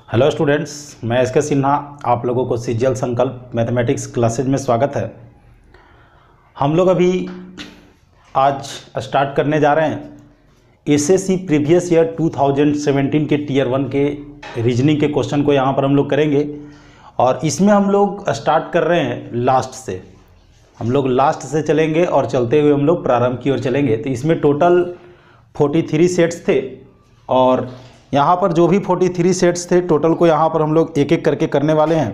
Hello students, मैं S के सिन्हा आप लोगों को सीजीएल संकल्प मैथमेटिक्स क्लासेज में स्वागत है। हम लोग अभी आज स्टार्ट करने जा रहे हैं एसएससी प्रीवियस ईयर 2017 के टीयर 1 के रीजनिंग के क्वेश्चन को यहाँ पर हम लोग करेंगे। और इसमें हम लोग स्टार्ट कर रहे हैं लास्ट से, हम लोग लास्ट से चलेंगे और चलते हुए हम लोग प्रारंभ की ओर चलेंगे। तो इसमें टोटल 43 सेट्स थे और यहाँ पर जो भी 43 सेट्स थे टोटल को यहाँ पर हम लोग एक एक करके करने वाले हैं।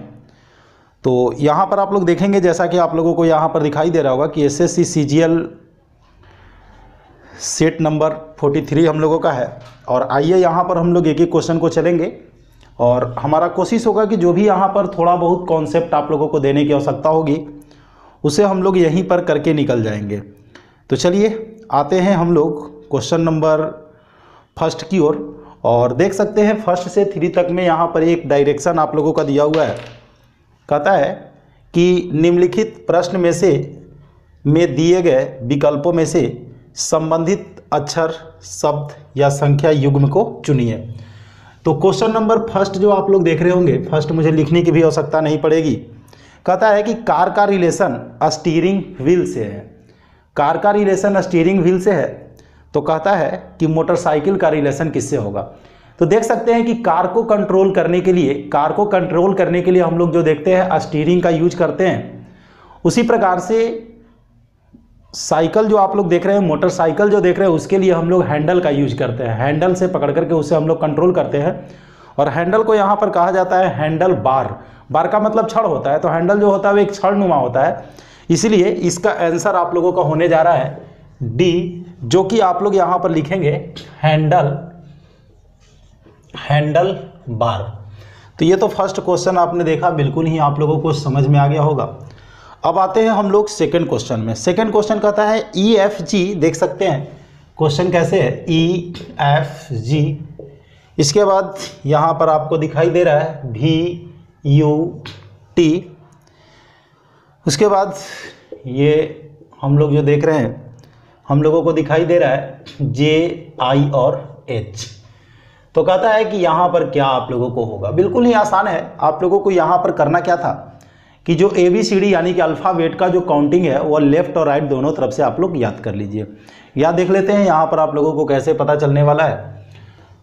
तो यहाँ पर आप लोग देखेंगे, जैसा कि आप लोगों को यहाँ पर दिखाई दे रहा होगा कि एसएससी सीजीएल सेट नंबर 43 हम लोगों का है। और आइए यहाँ पर हम लोग एक एक क्वेश्चन को चलेंगे और हमारा कोशिश होगा कि जो भी यहाँ पर थोड़ा बहुत कॉन्सेप्ट आप लोगों को देने की आवश्यकता होगी उसे हम लोग यहीं पर करके निकल जाएंगे। तो चलिए आते हैं हम लोग क्वेश्चन नंबर फर्स्ट की ओर। और देख सकते हैं फर्स्ट से 3 तक में यहाँ पर एक डायरेक्शन आप लोगों का दिया हुआ है। कहता है कि निम्नलिखित प्रश्न में दिए गए विकल्पों में से संबंधित अक्षर, शब्द या संख्या युग्म को चुनिए। तो क्वेश्चन नंबर फर्स्ट जो आप लोग देख रहे होंगे, फर्स्ट मुझे लिखने की भी आवश्यकता नहीं पड़ेगी। कहता है कि कार का रिलेशन स्टीयरिंग व्हील से है। कार का रिलेशन स्टीयरिंग व्हील से है, तो कहता है कि मोटरसाइकिल का रिलेशन किससे होगा। तो देख सकते हैं कि कार को कंट्रोल करने के लिए हम लोग जो देखते हैं स्टीयरिंग का यूज करते हैं। उसी प्रकार से साइकिल जो आप लोग देख रहे हैं, मोटरसाइकिल जो देख रहे हैं, उसके लिए हम लोग हैंडल का यूज करते हैं। हैंडल से पकड़ करके उसे हम लोग कंट्रोल करते हैं। और हैंडल को यहाँ पर कहा जाता है हैंडल बार। बार का मतलब छड़ होता है, तो हैंडल जो होता है वो एक छड़ नुमा होता है। इसीलिए इसका आंसर आप लोगों का होने जा रहा है डी, जो कि आप लोग यहां पर लिखेंगे हैंडल बार। तो ये तो फर्स्ट क्वेश्चन आपने देखा, बिल्कुल ही आप लोगों को समझ में आ गया होगा। अब आते हैं हम लोग सेकंड क्वेश्चन में। सेकंड क्वेश्चन कहता है EFG। देख सकते हैं क्वेश्चन कैसे है, EFG। इसके बाद यहां पर आपको दिखाई दे रहा है VUT। उसके बाद ये हम लोग जो देख रहे हैं, हम लोगों को दिखाई दे रहा है JI और H। तो कहता है कि यहाँ पर क्या आप लोगों को होगा। बिल्कुल ही आसान है। आप लोगों को यहाँ पर करना क्या था कि जो ABCD यानी कि अल्फ़ाबेट का जो काउंटिंग है वो लेफ्ट और राइट दोनों तरफ से आप लोग याद कर लीजिए। याद देख लेते हैं यहाँ पर आप लोगों को कैसे पता चलने वाला है।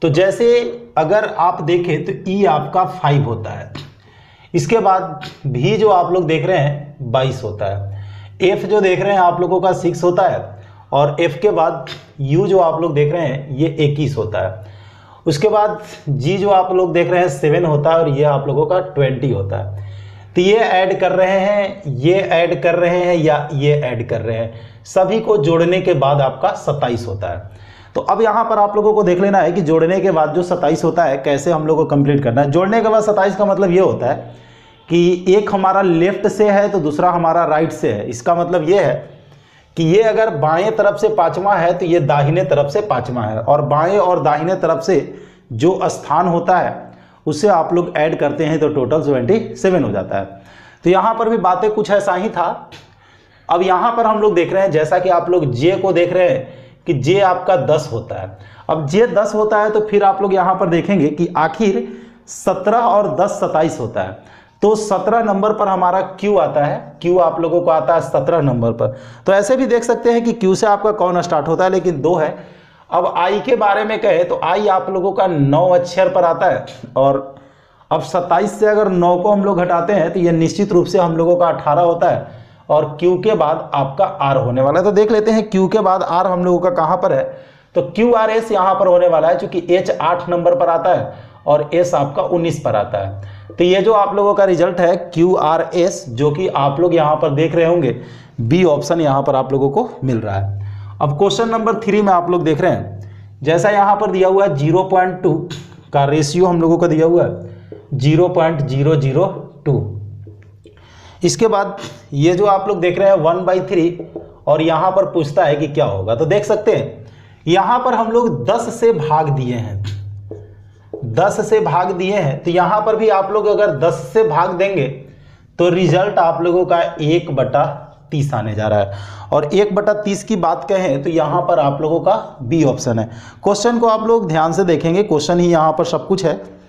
तो जैसे अगर आप देखें तो E आपका 5 होता है। इसके बाद V जो आप लोग देख रहे हैं 22 होता है। F जो देख रहे हैं आप लोगों का 6 होता है। और F के बाद U जो आप लोग देख रहे हैं ये 21 होता है। उसके बाद G जो आप लोग देख रहे हैं 7 होता है और ये आप लोगों का 20 होता है। तो ये ऐड कर रहे हैं, ये ऐड कर रहे हैं या ये ऐड कर रहे हैं, सभी को जोड़ने के बाद आपका 27 होता है। तो अब यहाँ पर आप लोगों को देख लेना है कि जोड़ने के बाद जो 27 होता है कैसे हम लोग को कंप्लीट करना है। जोड़ने के बाद 27 का मतलब ये होता है कि एक हमारा लेफ्ट से है तो दूसरा हमारा राइट से है। इसका मतलब ये है कि ये अगर बाएं तरफ से 5वां है तो ये दाहिने तरफ से 5वां है। और बाएं और दाहिने तरफ से जो स्थान होता है उसे आप लोग ऐड करते हैं तो टोटल 27 हो जाता है। तो यहाँ पर भी बातें कुछ ऐसा ही था। अब यहाँ पर हम लोग देख रहे हैं, जैसा कि आप लोग जे को देख रहे हैं कि जे आपका 10 होता है। अब जे 10 होता है तो फिर आप लोग यहाँ पर देखेंगे कि आखिर 17 और 10 27 होता है। तो 17 नंबर पर हमारा Q आता है। Q आप लोगों को आता है 17 नंबर पर। तो ऐसे भी देख सकते हैं कि Q से आपका कौन स्टार्ट होता है, लेकिन 2 है। अब I के बारे में कहे तो I आप लोगों का 9 अक्षर पर आता है। और अब 27 से अगर 9 को हम लोग हटाते हैं तो ये निश्चित रूप से हम लोगों का 18 होता है। और Q के बाद आपका R होने वाला है। तो देख लेते हैं Q के बाद R हम लोगों का कहाँ पर है। तो QRS यहाँ पर होने वाला है, चूंकि H 8 नंबर पर आता है और S आपका 19 पर आता है। तो ये जो आप लोगों का रिजल्ट है QRS, जो कि आप लोग यहाँ पर देख रहे होंगे, बी ऑप्शन यहाँ पर आप लोगों को मिल रहा है। अब क्वेश्चन नंबर 3 में आप लोग देख रहे हैं, जैसा यहाँ पर दिया हुआ है 0.2 का रेशियो हम लोगों का दिया हुआ है 0.002। इसके बाद ये जो आप लोग देख रहे हैं 1/3 और यहाँ पर पूछता है कि क्या होगा। तो देख सकते हैं यहाँ पर हम लोग 10 से भाग दिए हैं, 10 से भाग दिए हैं। तो यहाँ पर भी आप लोग अगर 10 से भाग देंगे तो रिजल्ट आप लोगों का 1/30 आने जा रहा है। और 1/30 की बात कहें तो यहाँ पर आप लोगों का बी ऑप्शन है। क्वेश्चन को आप लोग ध्यान से देखेंगे, क्वेश्चन ही यहाँ पर सब कुछ है।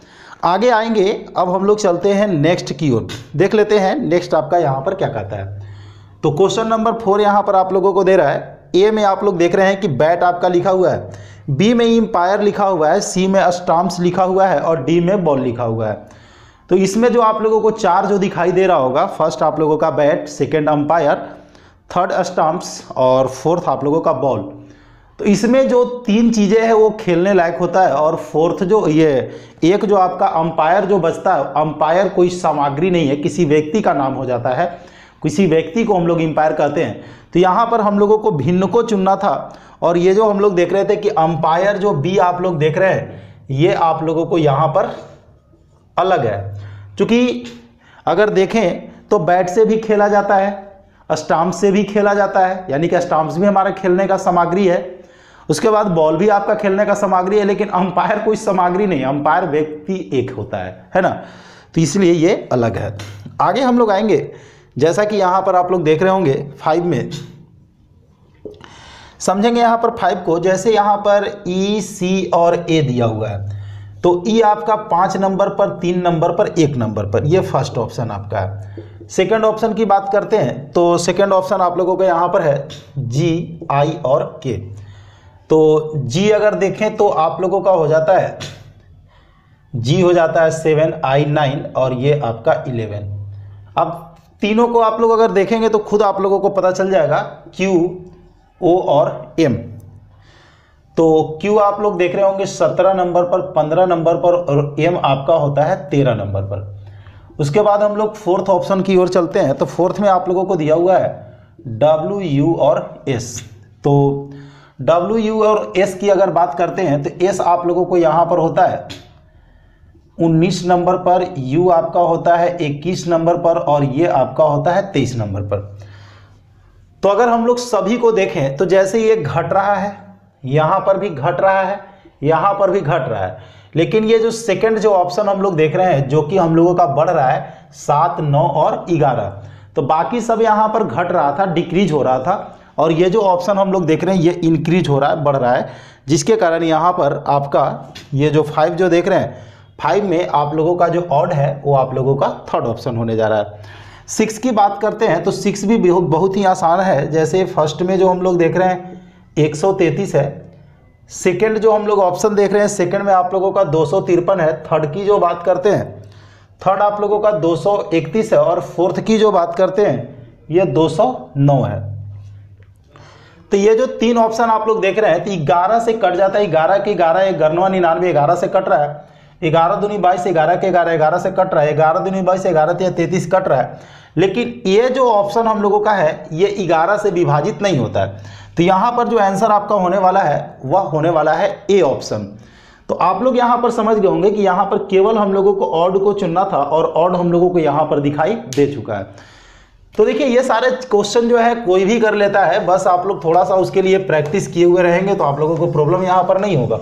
आगे आएंगे, अब हम लोग चलते हैं नेक्स्ट की ओर, देख लेते हैं नेक्स्ट आपका यहाँ पर क्या कहता है। तो क्वेश्चन नंबर 4 यहाँ पर आप लोगों को दे रहा है। ए में आप लोग देख रहे हैं कि बैट आपका लिखा हुआ है, बी में एम्पायर लिखा हुआ है, सी में स्टंप्स लिखा हुआ है और डी में बॉल लिखा हुआ है। तो इसमें जो आप लोगों को 4 जो दिखाई दे रहा होगा, फर्स्ट आप लोगों का bat, second umpire, third stumps और फोर्थ आप लोगों का बॉल। तो इसमें जो 3 चीज़ें हैं वो खेलने लायक होता है, और फोर्थ जो ये एक जो आपका अंपायर जो बचता है, अंपायर कोई सामग्री नहीं है, किसी व्यक्ति का नाम हो जाता है, किसी व्यक्ति को हम लोग अंपायर कहते हैं। तो यहाँ पर हम लोगों को भिन्न को चुनना था, और ये जो हम लोग देख रहे थे कि अंपायर जो बी आप लोग देख रहे हैं, ये आप लोगों को यहाँ पर अलग है। क्योंकि अगर देखें तो बैट से भी खेला जाता है, स्टंप से भी खेला जाता है, यानी कि स्टंप्स भी हमारा खेलने का सामग्री है, उसके बाद बॉल भी आपका खेलने का सामग्री है, लेकिन अंपायर कोई सामग्री नहीं, अंपायर व्यक्ति एक होता है ना। तो इसलिए ये अलग है। आगे हम लोग आएंगे, जैसा कि यहाँ पर आप लोग देख रहे होंगे 5 में, समझेंगे यहाँ पर 5 को। जैसे यहाँ पर ई, सी और ए दिया हुआ है, तो ई आपका 5 नंबर पर, 3 नंबर पर, 1 नंबर पर, ये फर्स्ट ऑप्शन आपका है। सेकंड ऑप्शन की बात करते हैं तो सेकंड ऑप्शन आप लोगों का यहाँ पर है जी, आई और के। तो जी अगर देखें तो आप लोगों का हो जाता है, जी हो जाता है 7, आई 9 और ये आपका 11। अब तीनों को आप लोग अगर देखेंगे तो खुद आप लोगों को पता चल जाएगा, क्यू, ओ और एम। तो क्यू आप लोग देख रहे होंगे 17 नंबर पर, 15 नंबर पर, और एम आपका होता है 13 नंबर पर। उसके बाद हम लोग फोर्थ ऑप्शन की ओर चलते हैं। तो फोर्थ में आप लोगों को दिया हुआ है डब्ल्यू, यू और एस। तो डब्ल्यू, यू और एस की अगर बात करते हैं तो एस आप लोगों को यहाँ पर होता है 19 नंबर पर, यू आपका होता है 21 नंबर पर और ये आपका होता है 23 नंबर पर। तो अगर हम लोग सभी को देखें तो जैसे ये घट रहा है, यहाँ पर भी घट रहा है, यहाँ पर भी घट रहा है, लेकिन ये जो सेकंड जो ऑप्शन हम लोग देख रहे हैं जो कि हम लोगों का बढ़ रहा है 7, 9 और 11, तो बाकी सब यहाँ पर घट रहा था, डिक्रीज हो रहा था, और ये जो ऑप्शन हम लोग देख रहे हैं ये इंक्रीज हो रहा है, बढ़ रहा है, जिसके कारण यहाँ पर आपका ये जो 5 जो देख रहे हैं, 5 में आप लोगों का जो ऑड है वो आप लोगों का थर्ड ऑप्शन होने जा रहा है। 6 की बात करते हैं तो 6 भी बहुत ही आसान है। जैसे फर्स्ट में जो हम लोग देख रहे हैं 133 है, सेकंड जो हम लोग ऑप्शन देख रहे हैं सेकंड में आप लोगों का 253 है, थर्ड की जो बात करते हैं थर्ड आप लोगों का 231 है, और फोर्थ की जो बात करते हैं ये 209 है। तो ये जो 3 ऑप्शन आप लोग देख रहे हैं तो 11 से कट जाता है, 11 के 11, 11 99, 11 से कट रहा है, 11 दूनी 22, 11 के 11, 11 से कट रहा है, 11 दूनी 22, 11 33 कट रहा है। लेकिन ये जो ऑप्शन हम लोगों का है ये 11 से विभाजित नहीं होता है, तो यहाँ पर जो आंसर आपका होने वाला है वह होने वाला है ए ऑप्शन। तो आप लोग यहाँ पर समझ गए होंगे कि यहाँ पर केवल हम लोगों को ऑड को चुनना था और ऑड हम लोगों को यहाँ पर दिखाई दे चुका है। तो देखिए ये सारे क्वेश्चन जो है कोई भी कर लेता है, बस आप लोग थोड़ा सा उसके लिए प्रैक्टिस किए हुए रहेंगे तो आप लोगों को प्रॉब्लम यहाँ पर नहीं होगा,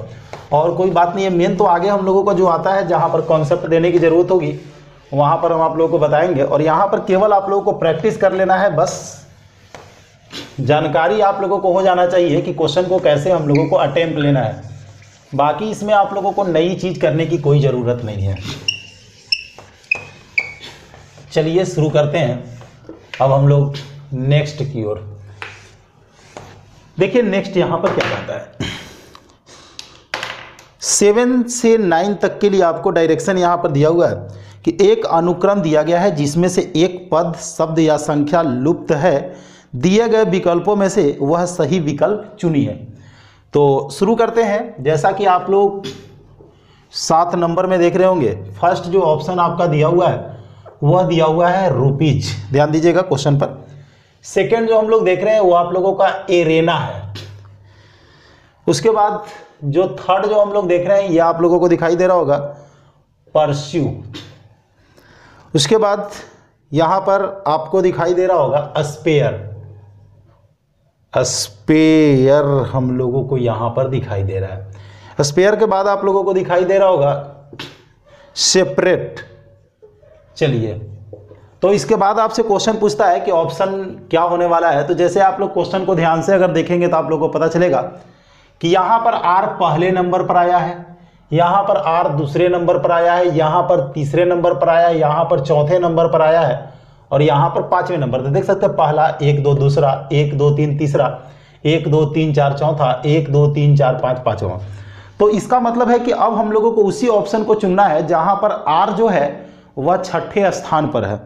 और कोई बात नहीं है। मेन तो आगे हम लोगों को जो आता है जहाँ पर कॉन्सेप्ट देने की ज़रूरत होगी वहाँ पर हम आप लोगों को बताएंगे, और यहाँ पर केवल आप लोगों को प्रैक्टिस कर लेना है, बस जानकारी आप लोगों को हो जाना चाहिए कि क्वेश्चन को कैसे हम लोगों को अटेम्प्ट लेना है। बाकी इसमें आप लोगों को नई चीज़ करने की कोई ज़रूरत नहीं है। चलिए शुरू करते हैं अब हम लोग नेक्स्ट की ओर। देखिए नेक्स्ट यहाँ पर क्या कहता है, 7 से 9 तक के लिए आपको डायरेक्शन यहाँ पर दिया हुआ है कि एक अनुक्रम दिया गया है जिसमें से एक पद, शब्द या संख्या लुप्त है, दिए गए विकल्पों में से वह सही विकल्प चुनिए। तो शुरू करते हैं। जैसा कि आप लोग 7 नंबर में देख रहे होंगे, फर्स्ट जो ऑप्शन आपका दिया हुआ है वह दिया हुआ है रुपीज, ध्यान दीजिएगा क्वेश्चन पर। सेकंड जो हम लोग देख रहे हैं वो आप लोगों का एरेना है। उसके बाद जो थर्ड जो हम लोग देख रहे हैं ये आप लोगों को दिखाई दे रहा होगा परस्यू। उसके बाद यहाँ पर आपको दिखाई दे रहा होगा स्पेयर, स्पेयर हम लोगों को यहाँ पर दिखाई दे रहा है। स्पेयर के बाद आप लोगों को दिखाई दे रहा होगा सेपरेट। चलिए, तो इसके बाद आपसे क्वेश्चन पूछता है कि ऑप्शन क्या होने वाला है। तो जैसे आप लोग क्वेश्चन को ध्यान से अगर देखेंगे तो आप लोगों को पता चलेगा कि यहाँ पर आर पहले नंबर पर आया है, यहाँ पर R दूसरे नंबर पर आया है, यहाँ पर तीसरे नंबर पर आया है, यहाँ पर चौथे नंबर पर आया है और यहाँ पर पांचवें नंबर पर। देख सकते हैं पहला, 1 2 दूसरा, 1 2 3 तीसरा, 1 2 3 4 चौथा, 1 2 3 4 5 पांचवा। तो इसका मतलब है कि अब हम लोगों को उसी ऑप्शन को चुनना है जहां पर R जो है वह छठे स्थान पर है।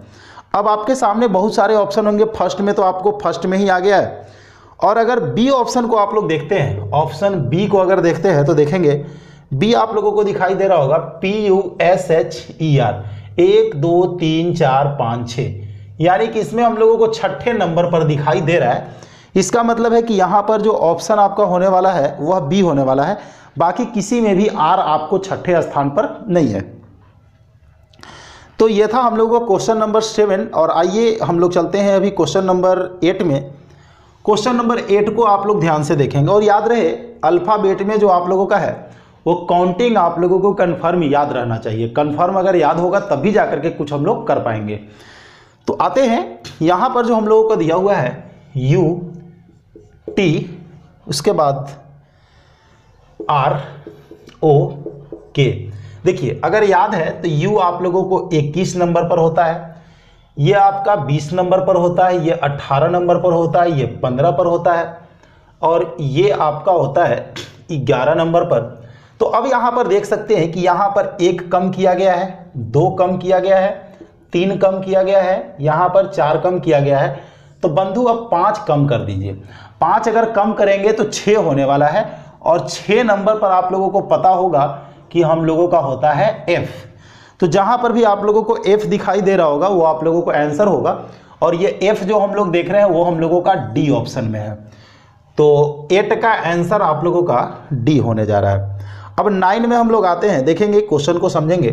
अब आपके सामने बहुत सारे ऑप्शन होंगे, फर्स्ट में तो आपको फर्स्ट में ही आ गया है। और अगर बी ऑप्शन को आप लोग देखते हैं, ऑप्शन बी को अगर देखते हैं तो देखेंगे बी आप लोगों को दिखाई दे रहा होगा PUSHER, 1 2 3 4 5 6, यानी कि इसमें हम लोगों को छठे नंबर पर दिखाई दे रहा है। इसका मतलब है कि यहाँ पर जो ऑप्शन आपका होने वाला है वह बी होने वाला है, बाकी किसी में भी R आपको छठे स्थान पर नहीं है। तो ये था हम लोगों का क्वेश्चन नंबर 7। और आइए हम लोग चलते हैं अभी क्वेश्चन नंबर 8 में। क्वेश्चन नंबर 8 को आप लोग ध्यान से देखेंगे और याद रहे अल्फ़ाबेट में जो आप लोगों का है वो काउंटिंग आप लोगों को कन्फर्म याद रहना चाहिए। कन्फर्म अगर याद होगा तभी जा करके कुछ हम लोग कर पाएंगे। तो आते हैं यहाँ पर जो हम लोगों को दिया हुआ है UT, उसके बाद ROK। देखिए अगर याद है तो U आप लोगों को 21 नंबर पर होता है, ये आपका 20 नंबर पर होता है, ये 18 नंबर पर होता है, ये 15 पर होता है और ये आपका होता है 11 नंबर पर। तो अब यहाँ पर देख सकते हैं कि यहाँ पर 1 कम किया गया है, 2 कम किया गया है, 3 कम किया गया है, यहाँ पर 4 कम किया गया है। तो बंधु अब 5 कम कर दीजिए। 5 अगर कम करेंगे तो 6 होने वाला है और 6 नंबर पर आप लोगों को पता होगा कि हम लोगों का होता है F। तो जहां पर भी आप लोगों को F दिखाई दे रहा होगा वो आप लोगों को आंसर होगा और ये F जो हम लोग देख रहे हैं वो हम लोगों का D ऑप्शन में है। तो 8 का आंसर आप लोगों का D होने जा रहा है। अब 9 में हम लोग आते हैं, देखेंगे क्वेश्चन को समझेंगे।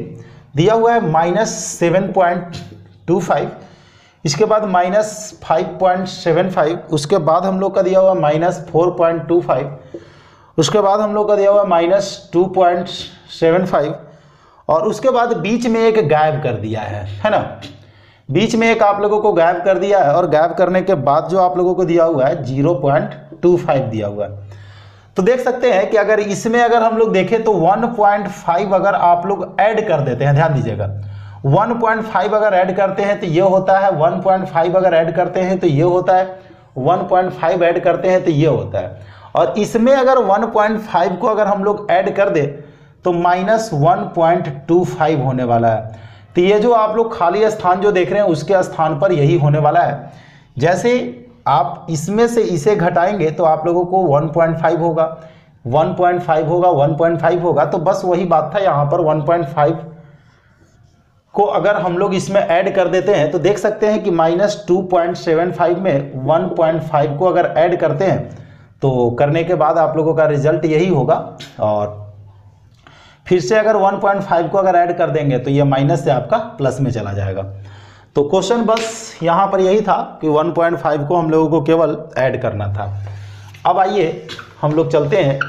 दिया हुआ है -7.25, इसके बाद -5.75, उसके बाद हम लोग का दिया हुआ -4.25, उसके बाद हम लोग का दिया हुआ -2.75 और उसके बाद बीच में एक गायब कर दिया है ना। बीच में एक आप लोगों को गायब कर दिया है और गायब करने के बाद जो आप लोगों को दिया हुआ है 0.25 दिया हुआ है। तो देख सकते हैं कि अगर इसमें अगर हम लोग देखें तो 1.5 अगर आप लोग ऐड कर देते हैं, ध्यान दीजिएगा 1.5 अगर ऐड करते हैं तो ये होता है, 1.5 अगर ऐड करते हैं तो ये होता है, 1.5 ऐड करते हैं तो ये होता है। और इसमें अगर 1.5 को अगर हम लोग ऐड कर दे तो -1.25 होने वाला है। तो ये जो आप लोग खाली स्थान जो देख रहे हैं उसके स्थान पर यही होने वाला है। जैसे आप इसमें से इसे घटाएंगे तो आप लोगों को 1.5 होगा, 1.5 होगा, 1.5 होगा। तो बस वही बात था, यहाँ पर 1.5 को अगर हम लोग इसमें ऐड कर देते हैं तो देख सकते हैं कि -2.75 में 1.5 को अगर ऐड करते हैं तो करने के बाद आप लोगों का रिजल्ट यही होगा। और फिर से अगर 1.5 को अगर ऐड कर देंगे तो ये माइनस से आपका प्लस में चला जाएगा। तो क्वेश्चन बस यहाँ पर यही था कि 1.5 को हम लोगों को केवल ऐड करना था। अब आइए हम लोग चलते हैं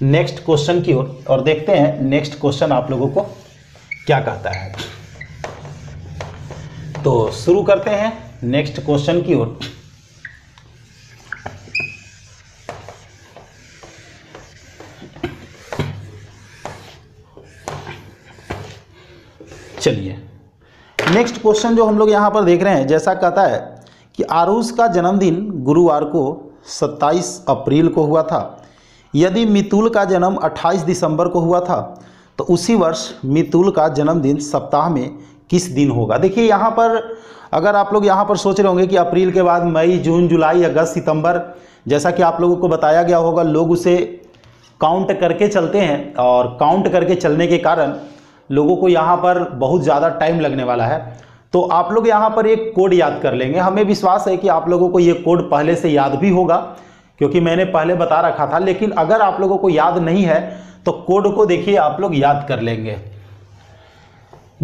नेक्स्ट क्वेश्चन की ओर और देखते हैं नेक्स्ट क्वेश्चन आप लोगों को क्या कहता है। तो शुरू करते हैं नेक्स्ट क्वेश्चन की ओर। चलिए नेक्स्ट क्वेश्चन जो हम लोग यहाँ पर देख रहे हैं, जैसा कहता है कि आरुष का जन्मदिन गुरुवार को 27 अप्रैल को हुआ था। यदि मितुल का जन्म 28 दिसंबर को हुआ था तो उसी वर्ष मितुल का जन्मदिन सप्ताह में किस दिन होगा। देखिए यहाँ पर अगर आप लोग यहाँ पर सोच रहे होंगे कि अप्रैल के बाद मई, जून, जुलाई, अगस्त, सितंबर, जैसा कि आप लोगों को बताया गया होगा, लोग उसे काउंट करके चलते हैं और काउंट करके चलने के कारण लोगों को यहाँ पर बहुत ज़्यादा टाइम लगने वाला है। तो आप लोग यहाँ पर एक कोड याद कर लेंगे। हमें विश्वास है कि आप लोगों को ये कोड पहले से याद भी होगा क्योंकि मैंने पहले बता रखा था। लेकिन अगर आप लोगों को याद नहीं है तो कोड को देखिए आप लोग याद कर लेंगे।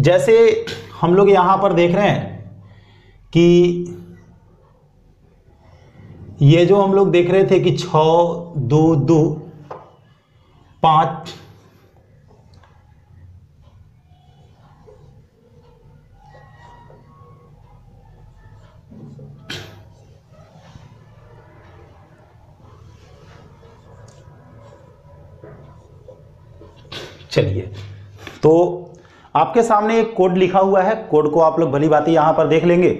जैसे हम लोग यहाँ पर देख रहे हैं कि ये जो हम लोग देख रहे थे कि 6 2 2 5 चलिए, तो आपके सामने एक कोड लिखा हुआ है, कोड को आप लोग भली बात यहाँ पर देख लेंगे।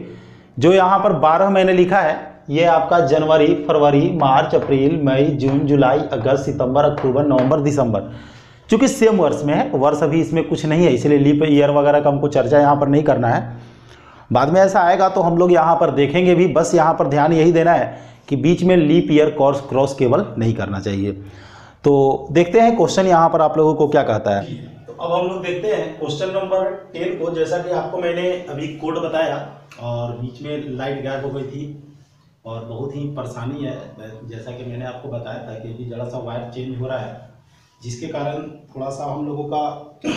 जो यहाँ पर 12 महीने लिखा है, ये आपका जनवरी, फरवरी, मार्च, अप्रैल, मई, जून, जुलाई, अगस्त, सितंबर, अक्टूबर, नवंबर, दिसंबर, चूंकि सेम वर्ष में है, वर्ष अभी इसमें कुछ नहीं है, इसलिए लीप ईयर वगैरह का हमको चर्चा यहाँ पर नहीं करना है। बाद में ऐसा आएगा तो हम लोग यहाँ पर देखेंगे भी, बस यहाँ पर ध्यान यही देना है कि बीच में लीप ईयर क्रॉस केवल नहीं करना चाहिए। तो देखते हैं क्वेश्चन यहाँ पर आप लोगों को क्या कहता है। तो अब हम लोग देखते हैं क्वेश्चन नंबर 10 को। जैसा कि आपको मैंने अभी कोड बताया और बीच में लाइट गायब हो गई थी और बहुत ही परेशानी है, जैसा कि मैंने आपको बताया था कि अभी जरा सा वायर चेंज हो रहा है, जिसके कारण थोड़ा सा हम लोगों का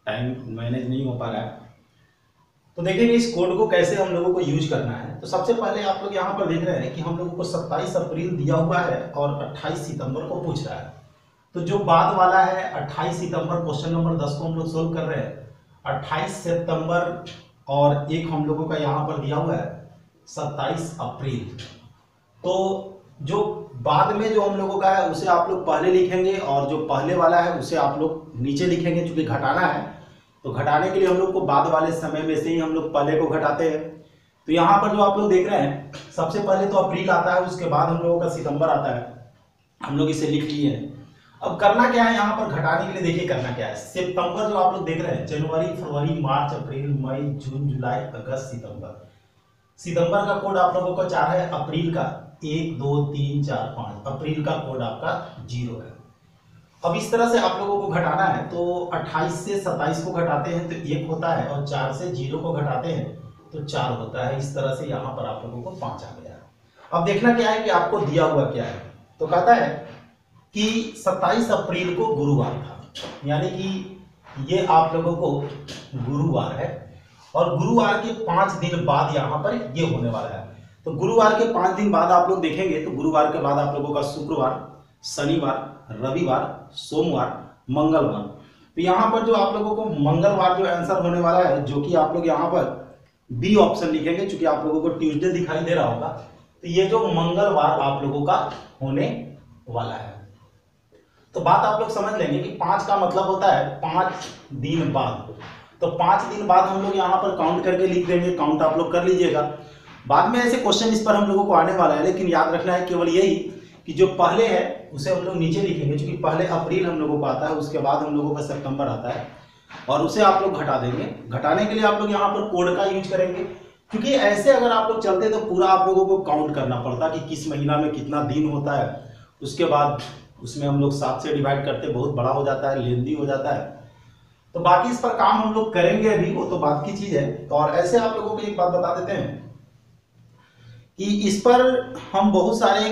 टाइम मैनेज नहीं हो पा रहा है। तो देखेंगे इस कोड को कैसे हम लोगों को यूज करना है। तो सबसे पहले आप लोग यहाँ पर देख रहे हैं कि हम लोगों को 27 अप्रैल दिया हुआ है और 28 सितंबर को पूछ रहा है। तो जो बाद वाला है 28 सितंबर, क्वेश्चन नंबर 10 को हम लोग सोल्व कर रहे हैं। 28 सितंबर और एक हम लोगों का यहाँ पर दिया हुआ है 27 अप्रैल। तो जो बाद में जो हम लोगों का है उसे आप लोग पहले लिखेंगे और जो पहले वाला है उसे आप लोग नीचे लिखेंगे, क्योंकि घटाना है। तो घटाने के लिए हम लोग को बाद वाले समय में से ही हम लोग पहले को घटाते हैं। तो यहाँ पर जो आप लोग देख रहे हैं, सबसे पहले तो अप्रैल आता है, उसके बाद हम लोगों का सितंबर आता है। हम लोग इसे लिख लिए हैं। अब करना क्या है यहाँ पर घटाने के लिए, देखिए करना क्या है। सितंबर जो आप लोग देख रहे हैं, जनवरी, फरवरी, मार्च, अप्रैल, मई, जून, जुलाई, अगस्त, सितंबर। सितंबर का कोड आप लोगों का 4 है, अप्रैल का 1 2 3 4 5, अप्रैल का कोड आपका 0 है। अब इस तरह से आप लोगों को घटाना है। तो 28 से 27 को घटाते हैं तो 1 होता है और 4 से 0 को घटाते हैं तो 4 होता है। इस तरह से यहाँ पर आप लोगों को 5 आ गया। अब देखना क्या है कि आपको दिया हुआ क्या है। तो कहता है कि 27 अप्रैल को गुरुवार था, यानी कि ये आप लोगों को गुरुवार है और गुरुवार के 5 दिन बाद यहाँ पर ये होने वाला है। तो गुरुवार के 5 दिन बाद आप लोग देखेंगे तो गुरुवार के बाद आप लोगों का शुक्रवार, शनिवार, रविवार, सोमवार, मंगलवार। तो यहाँ पर जो आप लोगों को मंगलवार जो आंसर होने वाला है, जो कि आप लोग यहाँ पर बी ऑप्शन लिखेंगे, क्योंकि आप लोगों को ट्यूसडे दिखाई दे रहा होगा। तो ये जो मंगलवार आप लोगों का होने वाला है। तो बात आप लोग समझ लेंगे कि 5 का मतलब होता है 5 दिन बाद। तो 5 दिन बाद हम लोग यहाँ पर काउंट करके लिख देंगे, काउंट आप लोग कर लीजिएगा। बाद में ऐसे क्वेश्चन इस पर हम लोगों को आने वाला है, लेकिन याद रखना है केवल यही कि जो पहले है उसे हम लोग नीचे लिखेंगे, क्योंकि पहले अप्रैल हम लोगों को आता है, उसके बाद हम लोगों का सितंबर आता है और उसे आप लोग घटा देंगे। घटाने के लिए आप लोग यहाँ पर कोड का यूज करेंगे, क्योंकि ऐसे अगर आप लोग चलते तो पूरा आप लोगों को काउंट करना पड़ता कि किस महीना में कितना दिन होता है। उसके बाद उसमें हम लोग 7 से डिवाइड करते, बहुत बड़ा हो जाता है, लेंदी हो जाता है। तो बाकी इस पर काम हम लोग करेंगे अभी, वो तो बात की चीज है। और ऐसे आप लोगों को एक बात बता देते हैं कि इस पर हम बहुत सारे,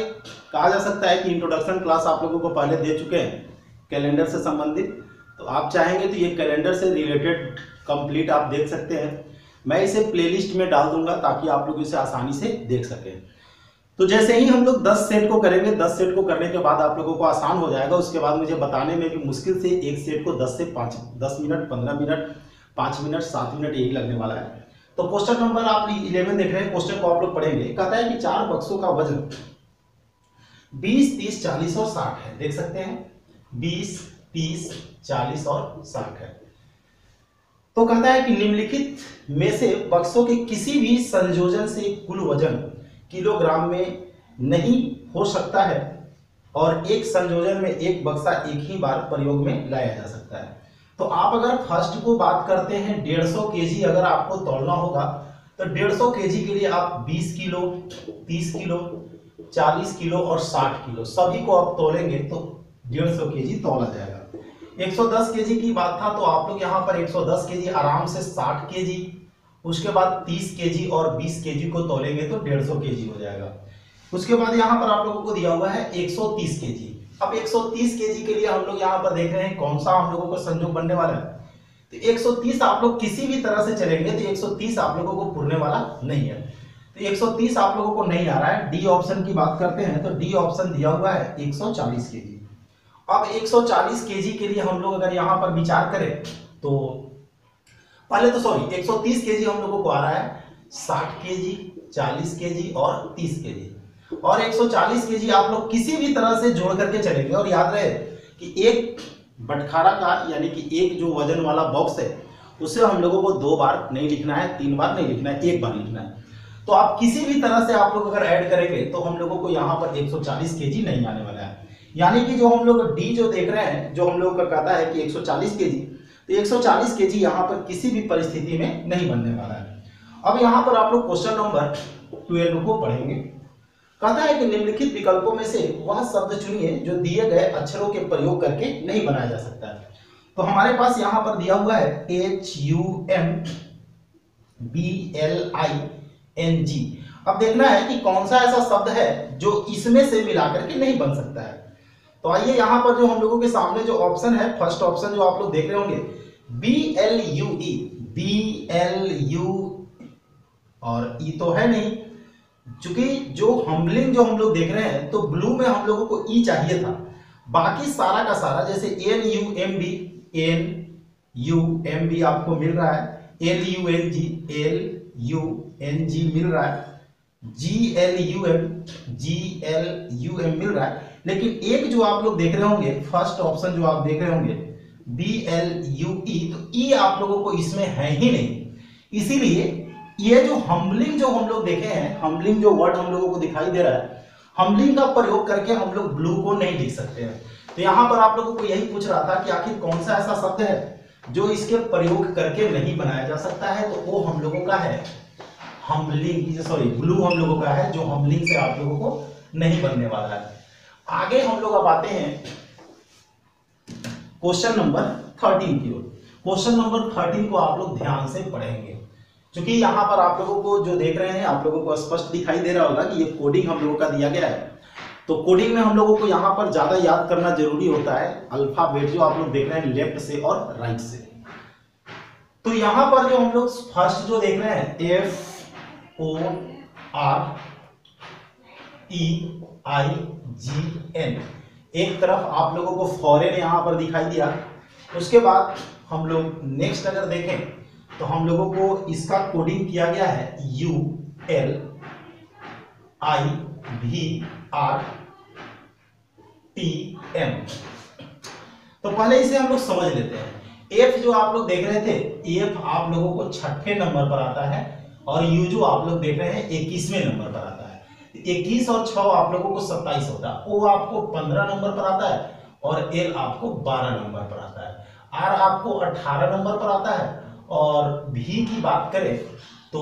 कहा जा सकता है कि इंट्रोडक्शन क्लास आप लोगों को पहले दे चुके हैं कैलेंडर से संबंधित। तो आप चाहेंगे तो ये कैलेंडर से रिलेटेड कंप्लीट आप देख सकते हैं। मैं इसे प्लेलिस्ट में डाल दूंगा ताकि आप लोग इसे आसानी से देख सकें। तो जैसे ही हम लोग 10 सेट को करेंगे, 10 सेट को करने के बाद आप लोगों को आसान हो जाएगा। उसके बाद मुझे बताने में भी मुश्किल से एक सेट को 10 से 5, 10 मिनट, 15 मिनट, 5 मिनट, 7 मिनट यही लगने वाला है। तो क्वेश्चन नंबर आप 11 देख रहे हैं, क्वेश्चन को आप लोग पढ़ेंगे। कहता है कि 4 बक्सों का वजन 20, 30, 40 और 60 है। देख सकते हैं 20, 30, 40 और 60 है। तो कहता है कि निम्नलिखित में से बक्सों के किसी भी संयोजन से कुल वजन किलोग्राम में नहीं हो सकता है और एक संयोजन में एक बक्सा एक ही बार प्रयोग में लाया जा सकता है। तो आप अगर फर्स्ट को बात करते हैं 150 केजी अगर आपको तौलना होगा तो 150 केजी के लिए आप 20 किलो, 30 किलो, 40 किलो और 60 किलो सभी को आप तोलेंगे तो 150 केजी तौला जाएगा। 110 केजी की बात था तो आप लोग यहाँ पर 110 केजी आराम से 60 केजी, उसके बाद 30 केजी और 20 केजी को तोलेंगे तो 150 केजी हो जाएगा। उसके बाद यहाँ पर आप लोगों को दिया हुआ है 130 केजी। अब 130 केजी के लिए हम लोग यहाँ पर देख रहे हैं कौन सा हम लोगों को संयोग बनने वाला है। तो 130 आप लोग किसी भी तरह से चलेंगे तो 130 आप लोगों को पुरने वाला नहीं है। तो 130 आप लोगों को नहीं आ रहा है। डी ऑप्शन की बात करते हैं तो डी ऑप्शन दिया हुआ है 140 केजी। अब 140 केजी के लिए हम लोग अगर यहाँ पर विचार करें तो पहले तो 130 केजी हम लोगों को आ रहा है 60 केजी, 40 केजी और 30 केजी। और 140 केजी आप लोग किसी भी तरह से जोड़ करके चलेंगे। और याद रहे कि एक बटखारा का यानी कि एक जो वजन वाला बॉक्स है उसे हम लोगों को 2 बार नहीं लिखना है, 3 बार नहीं लिखना है, 1 बार लिखना है। तो आप किसी भी तरह से आप लोग अगर ऐड करेंगे तो हम लोगों को यहाँ पर 140 केजी नहीं आने वाला है। यानी कि जो हम लोग डी जो देख रहे हैं, जो हम लोग का कहता है कि 140 केजी, तो 140 केजी यहाँ पर किसी भी परिस्थिति में नहीं बनने वाला है। अब यहाँ पर आप लोग क्वेश्चन नंबर 12 को पढ़ेंगे। कहता है कि निम्नलिखित विकल्पों में से वह शब्द चुनिए जो दिए गए अक्षरों के प्रयोग करके नहीं बनाया जा सकता है। तो हमारे पास यहाँ पर दिया हुआ है HUMBLING। अब देखना है कि कौन सा ऐसा शब्द है जो इसमें से मिलाकर के नहीं बन सकता है। तो आइए यहाँ पर जो हम लोगों के सामने जो ऑप्शन है, फर्स्ट ऑप्शन जो आप लोग देख रहे होंगे BLUE और ई तो है नहीं, क्योंकि जो हम्बलिंग जो हम लोग देख रहे हैं तो ब्लू में हम लोगों को ई चाहिए था। बाकी सारा का सारा जैसे NUMB आपको मिल रहा है, LUNG मिल रहा है, GLUM मिल रहा है, लेकिन एक जो आप लोग देख रहे होंगे फर्स्ट ऑप्शन जो आप देख रहे होंगे BLUE, तो ई आप लोगों को इसमें है ही नहीं। इसीलिए ये जो हम्बलिंग जो हम लोग देखे हैं, हम्बलिंग जो वर्ड हम लोगों को दिखाई दे रहा है, हम्बलिंग का प्रयोग करके हम लोग ब्लू को नहीं लिख सकते हैं। तो यहाँ पर आप लोगों को यही पूछ रहा था कि आखिर कौन सा ऐसा शब्द है जो इसके प्रयोग करके नहीं बनाया जा सकता है। तो वो हम लोगों का है हम्बलिंग, सॉरी ब्लू हम लोगों का है, जो हम्बलिंग से आप लोगों को नहीं बनने वाला है। आगे हम लोग अब आते हैं क्वेश्चन नंबर 13 की ओर। क्वेश्चन नंबर 13 को आप लोग ध्यान से पढ़ेंगे, क्योंकि यहाँ पर आप लोगों को जो देख रहे हैं आप लोगों को स्पष्ट दिखाई दे रहा होगा कि ये कोडिंग हम लोगों का दिया गया है। तो कोडिंग में हम लोगों को यहाँ पर ज्यादा याद करना जरूरी होता है अल्फाबेट जो आप लोग देख रहे हैं लेफ्ट से और राइट से। तो यहाँ पर जो हम लोग फर्स्ट जो देख रहे हैं FOREIGN, एक तरफ आप लोगों को फॉरेन यहाँ पर दिखाई दिया। उसके बाद हम लोग नेक्स्ट अगर देखें तो हम लोगों को इसका कोडिंग किया गया है ULIVRTM। तो पहले इसे हम लोग समझ लेते हैं। F जो आप लोग देख रहे थे, F आप लोगों को 6ठे नंबर पर आता है, और U जो आप लोग देख रहे हैं 21वें नंबर पर आता है। 21 और 6 आप लोगों को 27 होता है, O आपको 15 नंबर पर आता है, और L आपको 12 नंबर पर आता है, R आपको 18 नंबर पर आता है, और V की बात करें तो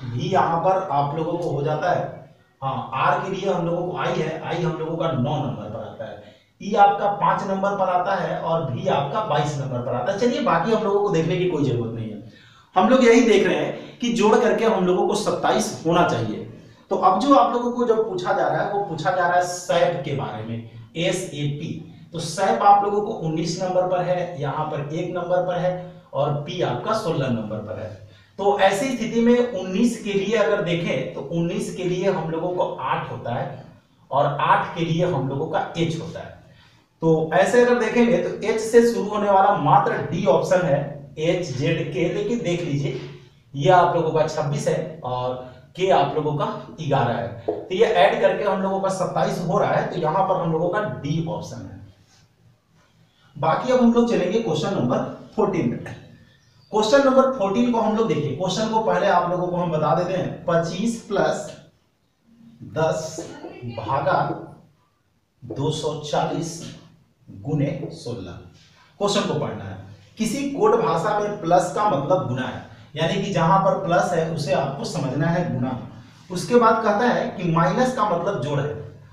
V यहाँ पर आप लोगों को हो जाता है, हाँ R के लिए हम लोगों को I है, I हम लोगों का 9 नंबर पर आता है, E आपका 5 नंबर पर आता है, और V आपका 22 नंबर पर आता है। चलिए बाकी हम लोगों को देखने की कोई जरूरत नहीं है, हम लोग यही देख रहे हैं कि जोड़ करके हम लोगों को 27 होना चाहिए। तो अब जो आप लोगों को जब पूछा जा रहा है वो पूछा जा रहा है सैप के बारे में, SAP। तो सैप आप लोगों को 19 नंबर पर है, यहाँ पर 1 नंबर पर है, और P आपका 16 नंबर पर है। तो ऐसी स्थिति में 19 के लिए अगर देखें तो 19 के लिए हम लोगों को 8 होता है, और 8 के लिए हम लोगों का H होता है। तो ऐसे अगर देखेंगे तो H से शुरू होने वाला मात्र D ऑप्शन है, HZK, लेकिन देख लीजिए ये आप लोगों का 26 है और K आप लोगों का 11 है। तो ये ऐड करके हम लोगों का 27 हो रहा है, तो यहां पर हम लोगों का D ऑप्शन है। बाकी अब हम लोग चलेंगे क्वेश्चन नंबर 14 पे। क्वेश्चन नंबर 14 को हम लोग देखिए। क्वेश्चन को पहले आप लोगों को हम बता देते हैं, 25 + 10 भागा 240 × 16। क्वेश्चन को पढ़ना है। किसी कोड भाषा में प्लस का मतलब गुना है, यानी कि जहां पर प्लस है उसे आपको समझना है गुना। उसके बाद कहता है कि माइनस का मतलब जोड़ है।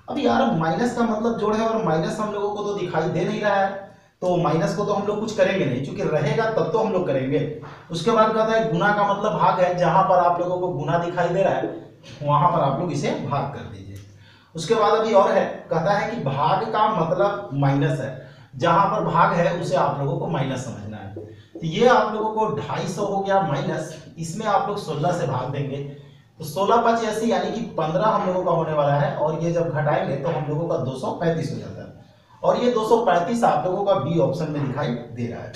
अब यार माइनस का मतलब जोड़ है, और माइनस हम लोगों को तो दिखाई दे नहीं रहा है, तो माइनस को तो हम लोग कुछ करेंगे नहीं, क्योंकि रहेगा तब तो हम लोग करेंगे। उसके बाद कहता है गुना का मतलब भाग है, जहां पर आप लोगों को गुना दिखाई दे रहा है वहां पर आप लोग इसे भाग कर दीजिए। उसके बाद अभी और है, कहता है कि भाग का मतलब माइनस है, जहां पर भाग है उसे आप लोगों को माइनस समझना है। तो ये आप लोगों को 250 हो गया माइनस, इसमें आप लोग 16 से भाग देंगे, तो 16 × 5 = यानी कि 15 हम लोगों का होने वाला है, और ये जब घटाएंगे तो हम लोगों का 235 हो जाता है, और ये 235 आप लोगों का बी ऑप्शन में दिखाई दे रहा है।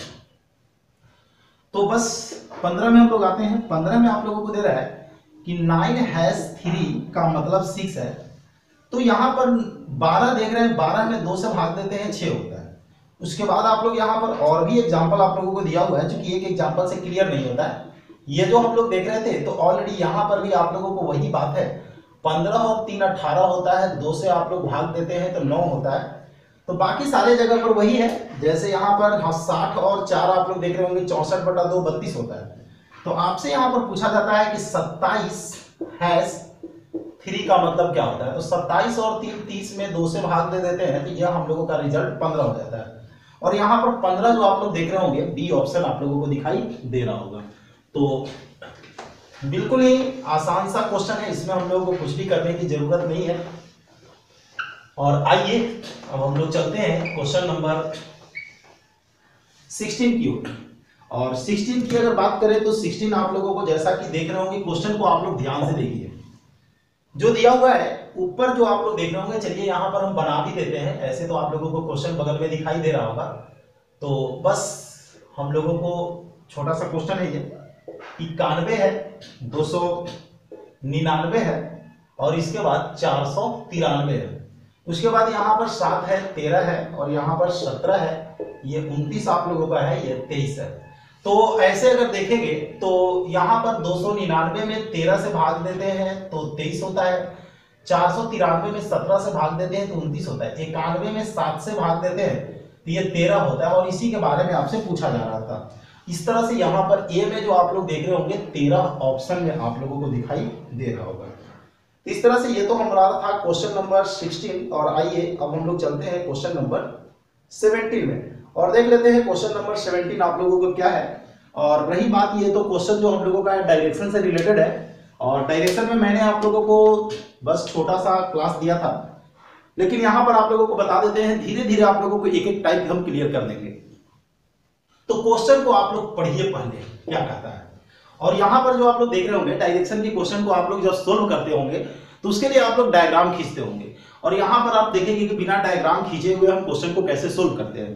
तो बस 15 में हम लोग आते हैं। 15 में आप लोगों को दे रहा है कि 9 # 3 का मतलब 6 है। तो यहाँ पर 12 देख रहे हैं, 12 में 2 से भाग देते हैं 6 होता है, उसके बाद आप लोग यहाँ पर और भी एग्जाम्पल आप लोगों को दिया हुआ है, जो कि एक एग्जाम्पल से क्लियर नहीं होता है। ये जो हम लोग देख रहे थे, तो ऑलरेडी यहाँ पर भी आप लोगों को वही बात है, 15 और 3 18 होता है, 2 से आप लोग भाग देते हैं तो 9 होता है। तो बाकी सारे जगह पर वही है, जैसे यहाँ पर 60 और 4 आप लोग देख रहे होंगे, 64/2 32 होता है। तो आपसे यहाँ पर पूछा जाता है कि 27-3 का मतलब क्या होता है। तो 27 और 3 30 में 2 से भाग दे देते हैं, तो यह हम लोगों का रिजल्ट 15 हो जाता है। और यहाँ पर 15 जो आप लोग देख रहे होंगे, बी ऑप्शन आप लोगों को दिखाई दे रहा होगा। तो बिल्कुल ही आसान सा क्वेश्चन है, इसमें हम लोगों को कुछ भी करने की जरूरत नहीं है। और आइए अब हम लोग चलते हैं क्वेश्चन नंबर 16 की ओर। और 16 की अगर बात करें तो 16 आप लोगों को, जैसा कि देख रहे होंगे, क्वेश्चन को आप लोग ध्यान से देखिए जो दिया हुआ है ऊपर, जो आप लोग देख रहे होंगे। चलिए यहाँ पर हम बना भी देते हैं, ऐसे तो आप लोगों को क्वेश्चन बगल में दिखाई दे रहा होगा। तो बस हम लोगों को छोटा सा क्वेश्चन है, ये 91 है, 299 है और इसके बाद 493 है। उसके बाद यहाँ पर 7 है, 13 है और यहाँ पर 17 है, ये 29 आप लोगों का है, ये 23 है। तो ऐसे अगर देखेंगे तो यहाँ पर 299 में 13 से भाग देते हैं तो 23 होता है, 493 में 17 से भाग देते हैं तो 29 होता है, 91 में 7 से भाग देते हैं तो ये 13 होता है। और इसी के बारे में आपसे पूछा जा रहा था। इस तरह से यहाँ पर ए में जो आप लोग देख रहे होंगे, 13 ऑप्शन में आप लोगों को दिखाई दे रहा होगा। इस तरह से ये तो हमारा था क्वेश्चन नंबर 16। और आइए अब हम लोग चलते हैं क्वेश्चन नंबर 17 में और देख लेते हैं क्वेश्चन नंबर 17 आप लोगों को क्या है। और रही बात, ये तो क्वेश्चन जो हम लोगों का डायरेक्शन से रिलेटेड है, और डायरेक्शन में मैंने आप लोगों को बस छोटा सा क्लास दिया था, लेकिन यहाँ पर आप लोगों को बता देते हैं, धीरे धीरे आप लोगों को एक एक टाइप हम क्लियर कर देंगे। तो क्वेश्चन को आप लोग पढ़िए पहले क्या कहता है। और यहाँ पर जो आप लोग देख रहे होंगे, डायरेक्शन की क्वेश्चन को आप लोग जब सोल्व करते होंगे तो उसके लिए आप लोग डायग्राम खींचते होंगे। और यहाँ पर आप देखेंगे कि बिना डायग्राम खींचे हुए हम क्वेश्चन को कैसे सोल्व करते हैं।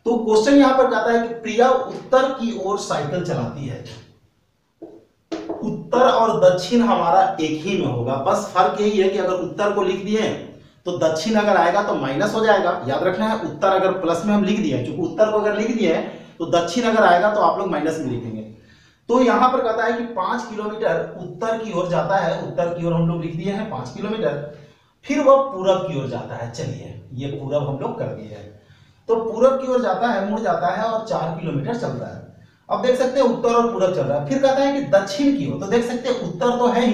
तो क्वेश्चन यहाँ पर कहता है कि प्रिया उत्तर की ओर साइकिल चलाती है। उत्तर और दक्षिण हमारा एक ही में होगा, बस फर्क यही है कि अगर उत्तर को लिख दिए तो दक्षिण अगर आएगा तो माइनस हो जाएगा। याद रखना है, उत्तर अगर प्लस में हम लिख दिए, क्योंकि उत्तर को अगर लिख दिए तो दक्षिण अगर आएगा तो आप लोग माइनस में लिखेंगे। तो यहां पर कहता है कि 5 किलोमीटर उत्तर की ओर जाता है, उत्तर की ओर हम लोग लिख दिए हैं 5 किलोमीटर, फिर वह पूरब की ओर जाता है। चलिए ये पूरब हम लोग कर दिए हैं। तो पूरब की ओर जाता है, मुड़ जाता है और 4 किलोमीटर चलता है। अब देख सकते हैं उत्तर और पूरब चल रहा है। फिर कहता है कि दक्षिण की ओर, तो देख सकते हैं उत्तर तो है ही,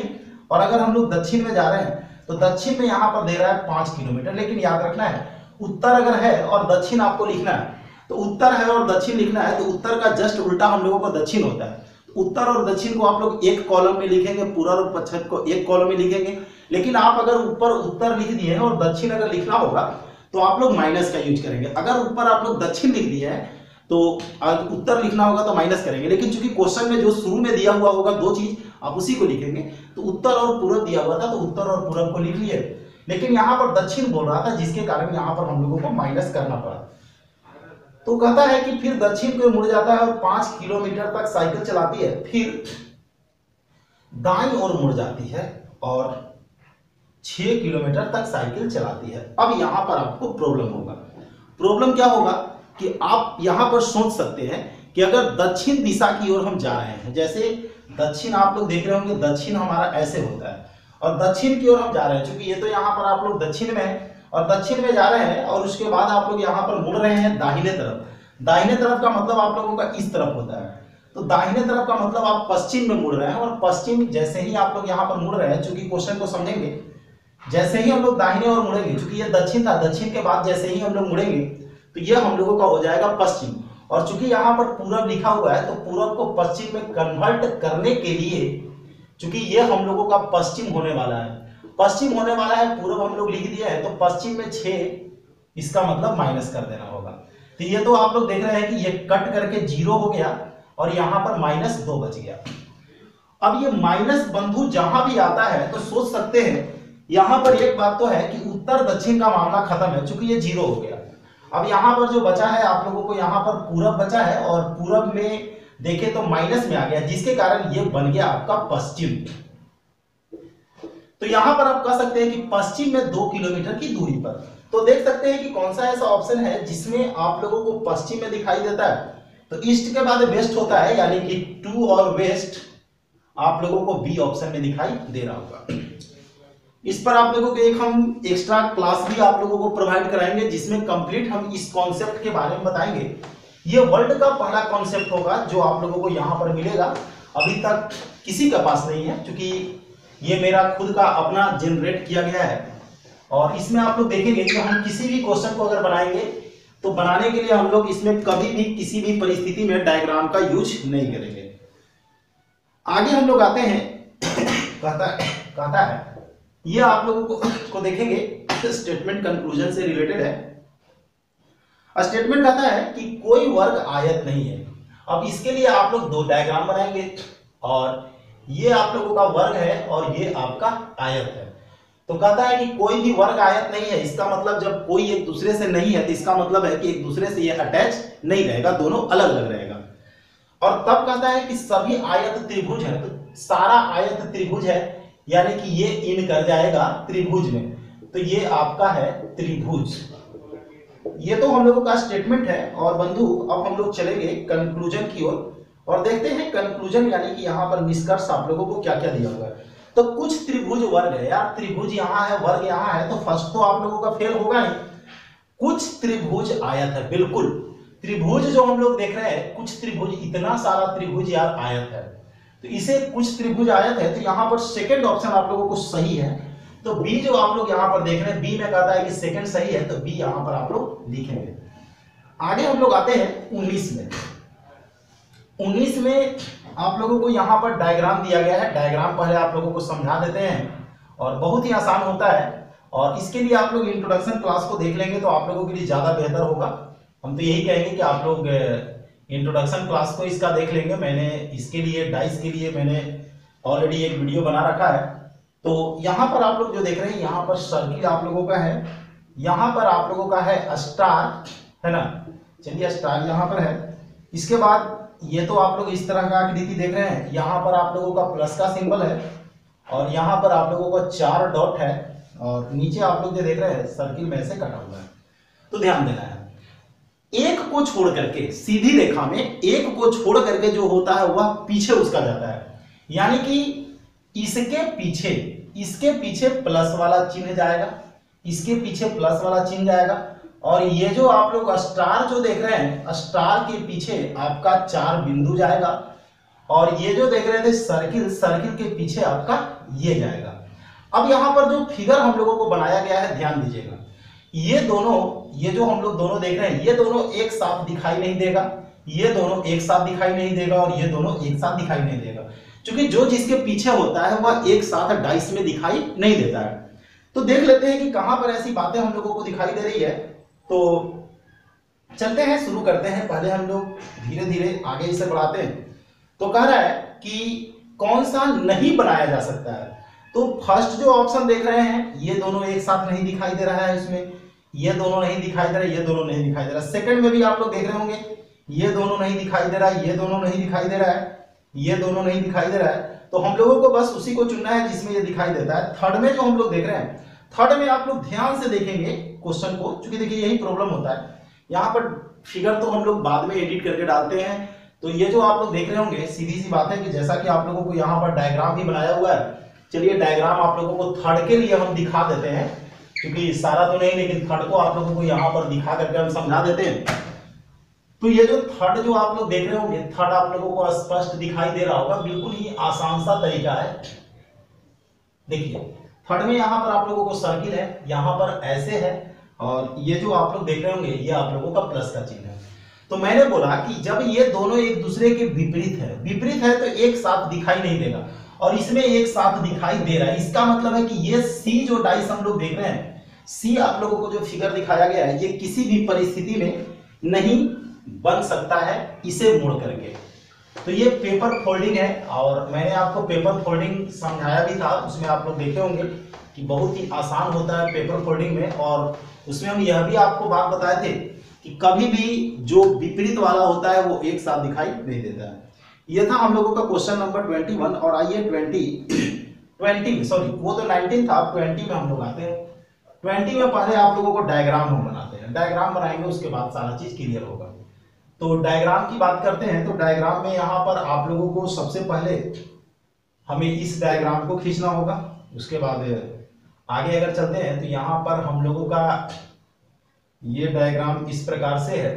और अगर हम लोग दक्षिण में जा रहे हैं तो दक्षिण में यहाँ पर दे रहा है 5 किलोमीटर। लेकिन याद रखना है, उत्तर अगर है और दक्षिण आपको लिखना है, तो उत्तर है और दक्षिण लिखना है तो उत्तर का जस्ट उल्टा हम लोगों को दक्षिण होता है। उत्तर और दक्षिण को आप लोग एक कॉलम में लिखेंगे, पूर्व और पश्चिम को एक कॉलम में लिखेंगे। लेकिन आप अगर ऊपर उत्तर लिख दिए हैं और दक्षिण अगर लिखना होगा तो आप लोग माइनस का यूज करेंगे। अगर ऊपर आप लोग दक्षिण लिख दिए हैं तो उत्तर लिखना होगा तो माइनस करेंगे। लेकिन चूंकि क्वेश्चन में जो शुरू में दिया हुआ होगा दो चीज, आप उसी को लिखेंगे। तो उत्तर और पूरब दिया हुआ था तो उत्तर और पूरब को लिख लिए, लेकिन यहाँ पर दक्षिण बोल रहा था, जिसके कारण यहाँ पर हम लोगों को माइनस करना पड़ा। तो कहता है कि फिर दक्षिण को मुड़ जाता है और 5 किलोमीटर तक साइकिल चलाती है, फिर दाईं ओर मुड़ जाती है और 6 किलोमीटर तक साइकिल चलाती है। अब यहां पर आपको प्रॉब्लम होगा। प्रॉब्लम क्या होगा कि आप यहां पर सोच सकते हैं कि अगर दक्षिण दिशा की ओर हम जा रहे हैं, जैसे दक्षिण आप लोग देख रहे होंगे, दक्षिण हमारा ऐसे होता है और दक्षिण की ओर हम जा रहे हैं, क्योंकि ये तो यहाँ पर आप लोग दक्षिण में है और दक्षिण में जा रहे हैं, और उसके बाद आप लोग यहाँ पर मुड़ रहे हैं दाहिने तरफ। दाहिने तरफ का मतलब आप लोगों का इस तरफ होता है, तो दाहिने तरफ का मतलब आप पश्चिम में मुड़ रहे हैं। और पश्चिम जैसे ही आप लोग यहाँ पर मुड़ रहे हैं, चूंकि क्वेश्चन को समझेंगे, जैसे ही हम लोग दाहिने ओर मुड़ेंगे, क्योंकि ये दक्षिण था, दक्षिण के बाद जैसे ही हम लोग मुड़ेंगे तो ये हम लोगों का हो जाएगा पश्चिम। और चूंकि यहाँ पर पूरब लिखा हुआ है तो पूरब को पश्चिम में कन्वर्ट करने के लिए, चूंकि ये हम लोगों का पश्चिम होने वाला है, पश्चिम होने वाला है, पूरब हम लोग लिख दिया है, तो पश्चिम में 6, इसका मतलब माइनस कर देना होगा। तो ये तो आप लोग देख रहे हैं कि ये कट करके 0 हो गया और यहाँ पर -2 बच गया। अब ये माइनस बंधु जहां भी आता है तो सोच सकते हैं, यहां पर एक बात तो है कि उत्तर दक्षिण का मामला खत्म है, चूंकि ये 0 हो गया। अब यहां पर जो बचा है आप लोगों को, यहां पर पूरब बचा है और पूरब में देखें तो माइनस में आ गया, जिसके कारण ये बन गया आपका पश्चिम। तो यहां पर आप कह सकते हैं कि पश्चिम में 2 किलोमीटर की दूरी पर, तो देख सकते हैं कि कौन सा ऐसा ऑप्शन है जिसमें आप लोगों को पश्चिम में दिखाई देता है। तो ईस्ट के बाद वेस्ट होता है, यानी कि टू और वेस्ट आप लोगों को बी ऑप्शन में दिखाई दे रहा होगा। इस पर आप लोगों को एक हम एक्स्ट्रा क्लास भी आप लोगों को प्रोवाइड कराएंगे, जिसमें कंप्लीट हम इस कॉन्सेप्ट के बारे में बताएंगे। ये वर्ल्ड का पहला कॉन्सेप्ट होगा जो आप लोगों को यहाँ पर मिलेगा, अभी तक किसी के पास नहीं है, क्योंकि ये मेरा खुद का अपना जनरेट किया गया है। और इसमें आप लोग देखेंगे कि हम किसी भी क्वेश्चन को अगर बनाएंगे तो बनाने के लिए हम लोग इसमें कभी भी किसी भी परिस्थिति में डायग्राम का यूज नहीं करेंगे। आगे हम लोग आते हैं, कहता है ये आप लोगों को देखेंगे स्टेटमेंट कंक्लूजन से रिलेटेड है। स्टेटमेंट कहता है कि कोई वर्ग आयत नहीं है। अब इसके लिए आप लोग दो डायग्राम बनाएंगे, और ये आप लोगों का वर्ग है और ये आपका आयत है। तो कहता है कि कोई भी वर्ग आयत नहीं है, इसका मतलब जब कोई एक दूसरे से नहीं है तो इसका मतलब है कि एक दूसरे से ये अटैच नहीं रहेगा, दोनों अलग अलग रहेगा। और तब कहता है कि सभी आयत त्रिभुज है, तो सारा आयत त्रिभुज है, यानी कि ये इन कर जाएगा त्रिभुज में, तो ये आपका है त्रिभुज। ये तो हम लोगों का स्टेटमेंट है। और बंधु अब हम लोग चलेंगे कंक्लूजन की ओर और देखते हैं कंक्लूजन यानी कि यहाँ पर निष्कर्ष आप लोगों को क्या क्या दिया हुआ है। तो कुछ त्रिभुज वर्ग है यार, त्रिभुज यहाँ है, वर्ग यहाँ है, तो फर्स्ट तो आप लोगों का फेल होगा ही। कुछ त्रिभुज आयत है, बिल्कुल त्रिभुज जो हम लोग देख रहे हैं, कुछ त्रिभुज, इतना सारा त्रिभुज यार आयत है, तो इसे कुछ त्रिभुज आयत है। तो यहाँ पर सेकंड ऑप्शन आप लोगों को सही है। तो बी जो आप लोग यहाँ पर देख रहे हैं, बी में कहता है कि सेकंड सही है, तो बी यहाँ पर आप लोग लिखेंगे। आगे हम लोग आते हैं 19 में। 19 में आप लोगों को यहाँ पर डायग्राम दिया गया है। डायग्राम पहले आप लोगों को समझा देते हैं और बहुत ही आसान होता है, और इसके लिए आप लोग इंट्रोडक्शन क्लास को देख लेंगे तो आप लोगों के लिए ज्यादा बेहतर होगा। हम तो यही कहेंगे कि आप लोग इंट्रोडक्शन क्लास को इसका देख लेंगे। मैंने इसके लिए डाइस के लिए मैंने ऑलरेडी एक वीडियो बना रखा है। तो यहाँ पर आप लोग जो देख रहे हैं, यहाँ पर सर्किल आप लोगों का है, यहाँ पर आप लोगों का है स्टार, है ना। चलिए स्टार यहाँ पर है। इसके बाद ये तो आप लोग इस तरह का आकृति देख रहे हैं, यहाँ पर आप लोगों का प्लस का सिंबल है, और यहाँ पर आप लोगों का 4 डॉट है, और नीचे आप लोग जो देख रहे हैं सर्किल में से कटा हुआ है। तो ध्यान देना है, एक को छोड़ करके सीधी रेखा में एक को छोड़ करके जो होता है वह पीछे उसका जाता है, यानी कि इसके पीछे प्लस वाला चिन्ह जाएगा, इसके पीछे प्लस वाला चिन्ह जाएगा, और ये जो आप लोग स्टार जो देख रहे हैं, स्टार के पीछे आपका 4 बिंदु जाएगा, और ये जो देख रहे थे सर्किल, सर्किल के पीछे आपका ये जाएगा। अब यहाँ पर जो फिगर हम लोगों को बनाया गया है, ध्यान दीजिएगा, ये दोनों, ये जो हम लोग दोनों देख रहे हैं, ये दोनों एक साथ दिखाई नहीं देगा, ये दोनों एक साथ दिखाई नहीं देगा, और ये दोनों एक साथ दिखाई नहीं देगा, क्योंकि जो जिसके पीछे होता है वह एक साथ डाइस में दिखाई नहीं देता है। तो देख लेते हैं कि कहां पर ऐसी बातें हम लोगों को दिखाई दे रही है। तो चलते हैं, शुरू करते हैं। पहले हम लोग धीरे धीरे आगे इसे बढ़ाते हैं। तो कह रहा है कि कौन सा नहीं बनाया जा सकता है। तो फर्स्ट जो ऑप्शन देख रहे हैं, ये दोनों एक साथ नहीं दिखाई दे रहा है, इसमें ये दोनों नहीं दिखाई दे रहा है, ये दोनों नहीं दिखाई दे रहा है। सेकंड में भी आप लोग देख रहे होंगे, ये दोनों नहीं दिखाई दे रहा है, ये दोनों नहीं दिखाई दे रहा है, ये दोनों नहीं दिखाई दे रहा है। तो हम लोगों को बस उसी को चुनना है जिसमें ये दिखाई देता है। थर्ड में जो हम लोग देख रहे हैं, थर्ड में आप लोग ध्यान से देखेंगे क्वेश्चन को, क्योंकि देखिए यही प्रॉब्लम होता है। यहाँ पर फिगर तो हम लोग बाद में एडिट करके डालते हैं। तो ये जो आप लोग देख रहे होंगे, सीधी सी बात है कि जैसा कि आप लोगों को यहाँ पर डायग्राम भी बनाया हुआ है। चलिए डायग्राम आप लोगों को थर्ड के लिए हम दिखा देते हैं, क्योंकि सारा तो नहीं, लेकिन थर्ड को आप लोगों को यहाँ पर दिखा करके हम समझा देते हैं। तो ये जो थर्ड जो आप लोग देख रहे होंगे, थर्ड आप लोगों को स्पष्ट दिखाई दे रहा होगा, बिल्कुल ही आसान सा तरीका है। देखिए थर्ड में यहाँ पर आप लोगों को सर्किल है, यहाँ पर ऐसे है, और ये जो आप लोग देख रहे होंगे ये आप लोगों का प्लस का चिन्ह है। तो मैंने बोला कि जब ये दोनों एक दूसरे के विपरीत है तो एक साथ दिखाई नहीं देगा, और इसमें एक साथ दिखाई दे रहा है। इसका मतलब है कि ये सी जो डाइस हम लोग देख रहे हैं, सी आप लोगों को जो फिगर दिखाया गया है, ये किसी भी परिस्थिति में नहीं बन सकता है इसे मोड़ करके। तो ये पेपर फोल्डिंग है, और मैंने आपको पेपर फोल्डिंग समझाया भी था, उसमें आप लोग देखे होंगे कि बहुत ही आसान होता है पेपर फोल्डिंग में। और उसमें हम यह भी आपको बात बताए थे कि कभी भी जो विपरीत वाला होता है वो एक साथ दिखाई नहीं देता है। यह था हम लोगों का क्वेश्चन नंबर 21। और आइए 20 सॉरी वो तो 19 था, 20 में हम लोग आते हैं। 20 में पहले आप लोगों को डायग्राम हम बनाते हैं, डायग्राम बनाएंगे उसके बाद सारा चीज क्लियर होगा। तो डायग्राम की बात करते हैं, तो डायग्राम में यहाँ पर आप लोगों को सबसे पहले हमें इस डायग्राम को खींचना होगा। उसके बाद आगे अगर चलते हैं तो यहाँ पर हम लोगों का ये डायग्राम इस प्रकार से है,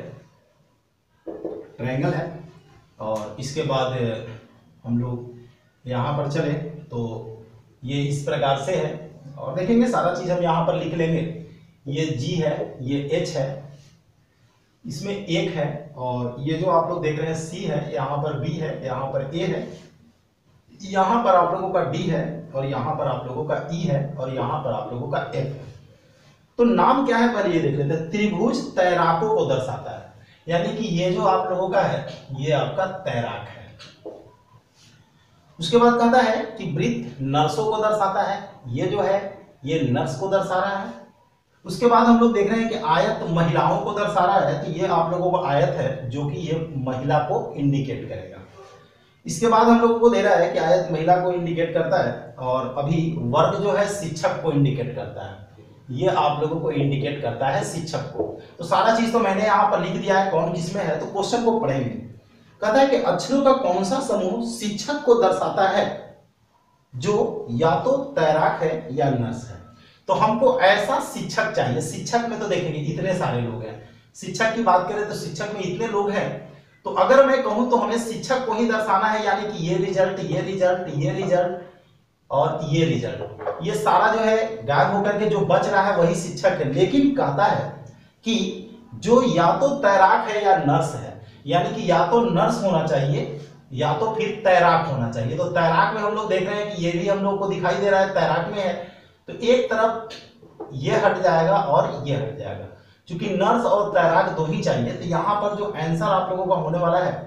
ट्रायंगल है। और इसके बाद हम लोग यहाँ पर चले तो ये इस प्रकार से है, और देखेंगे सारा चीज हम यहाँ पर लिख लेंगे। ये G है, ये H है, इसमें 1 है, और ये जो आप लोग देख रहे हैं C है, यहाँ पर B है, यहाँ पर A है, यहाँ पर आप लोगों का D है, और यहाँ पर आप लोगों का E है, और यहाँ पर आप लोगों का F है। तो नाम क्या है पहले ये देख लेते हैं। त्रिभुज तैराकों को दर्शाता है, यानी कि ये जो आप लोगों का है ये आपका तैराक है। उसके बाद कहता है कि वृत्त नर्सों को दर्शाता है, ये जो है ये नर्स को दर्शा रहा है। उसके बाद हम लोग देख रहे हैं कि आयत महिलाओं को दर्शा रहा है, तो ये आप लोगों को आयत है जो कि ये महिला को इंडिकेट करेगा। इसके बाद हम लोगों को दे रहा है कि आयत महिला को इंडिकेट करता है, और अभी वर्ग जो है शिक्षक को इंडिकेट करता है, ये आप लोगों को इंडिकेट करता है शिक्षक को। तो सारा चीज तो मैंने यहाँ पर लिख दिया है कौन किसमें है, तो क्वेश्चन को पढ़ेंगे। कहता है कि अक्षरों का कौन सा समूह शिक्षक को दर्शाता है जो या तो तैराक है या नर्स है। तो हमको ऐसा शिक्षक चाहिए। शिक्षक में तो देखेंगे इतने सारे लोग हैं, शिक्षक की बात करें तो शिक्षक में इतने लोग हैं, तो अगर मैं कहूं तो हमें शिक्षक को ही दर्शाना है, यानी कि ये रिजल्ट, ये रिजल्ट, ये रिजल्ट और ये रिजल्ट, ये सारा जो है गायब होकर के जो बच रहा है वही शिक्षक है। लेकिन कहता है कि जो या तो तैराक है या नर्स है, यानी कि या तो नर्स होना चाहिए या तो फिर तैराक होना चाहिए। तो तैराक में हम लोग देख रहे हैं कि ये भी हम लोग को दिखाई दे रहा है तैराक में है, तो एक तरफ ये हट जाएगा और ये हट जाएगा। क्योंकि नर्स और तैराक दो ही चाहिए, तो यहाँ पर जो आंसर आप लोगों का होने वाला है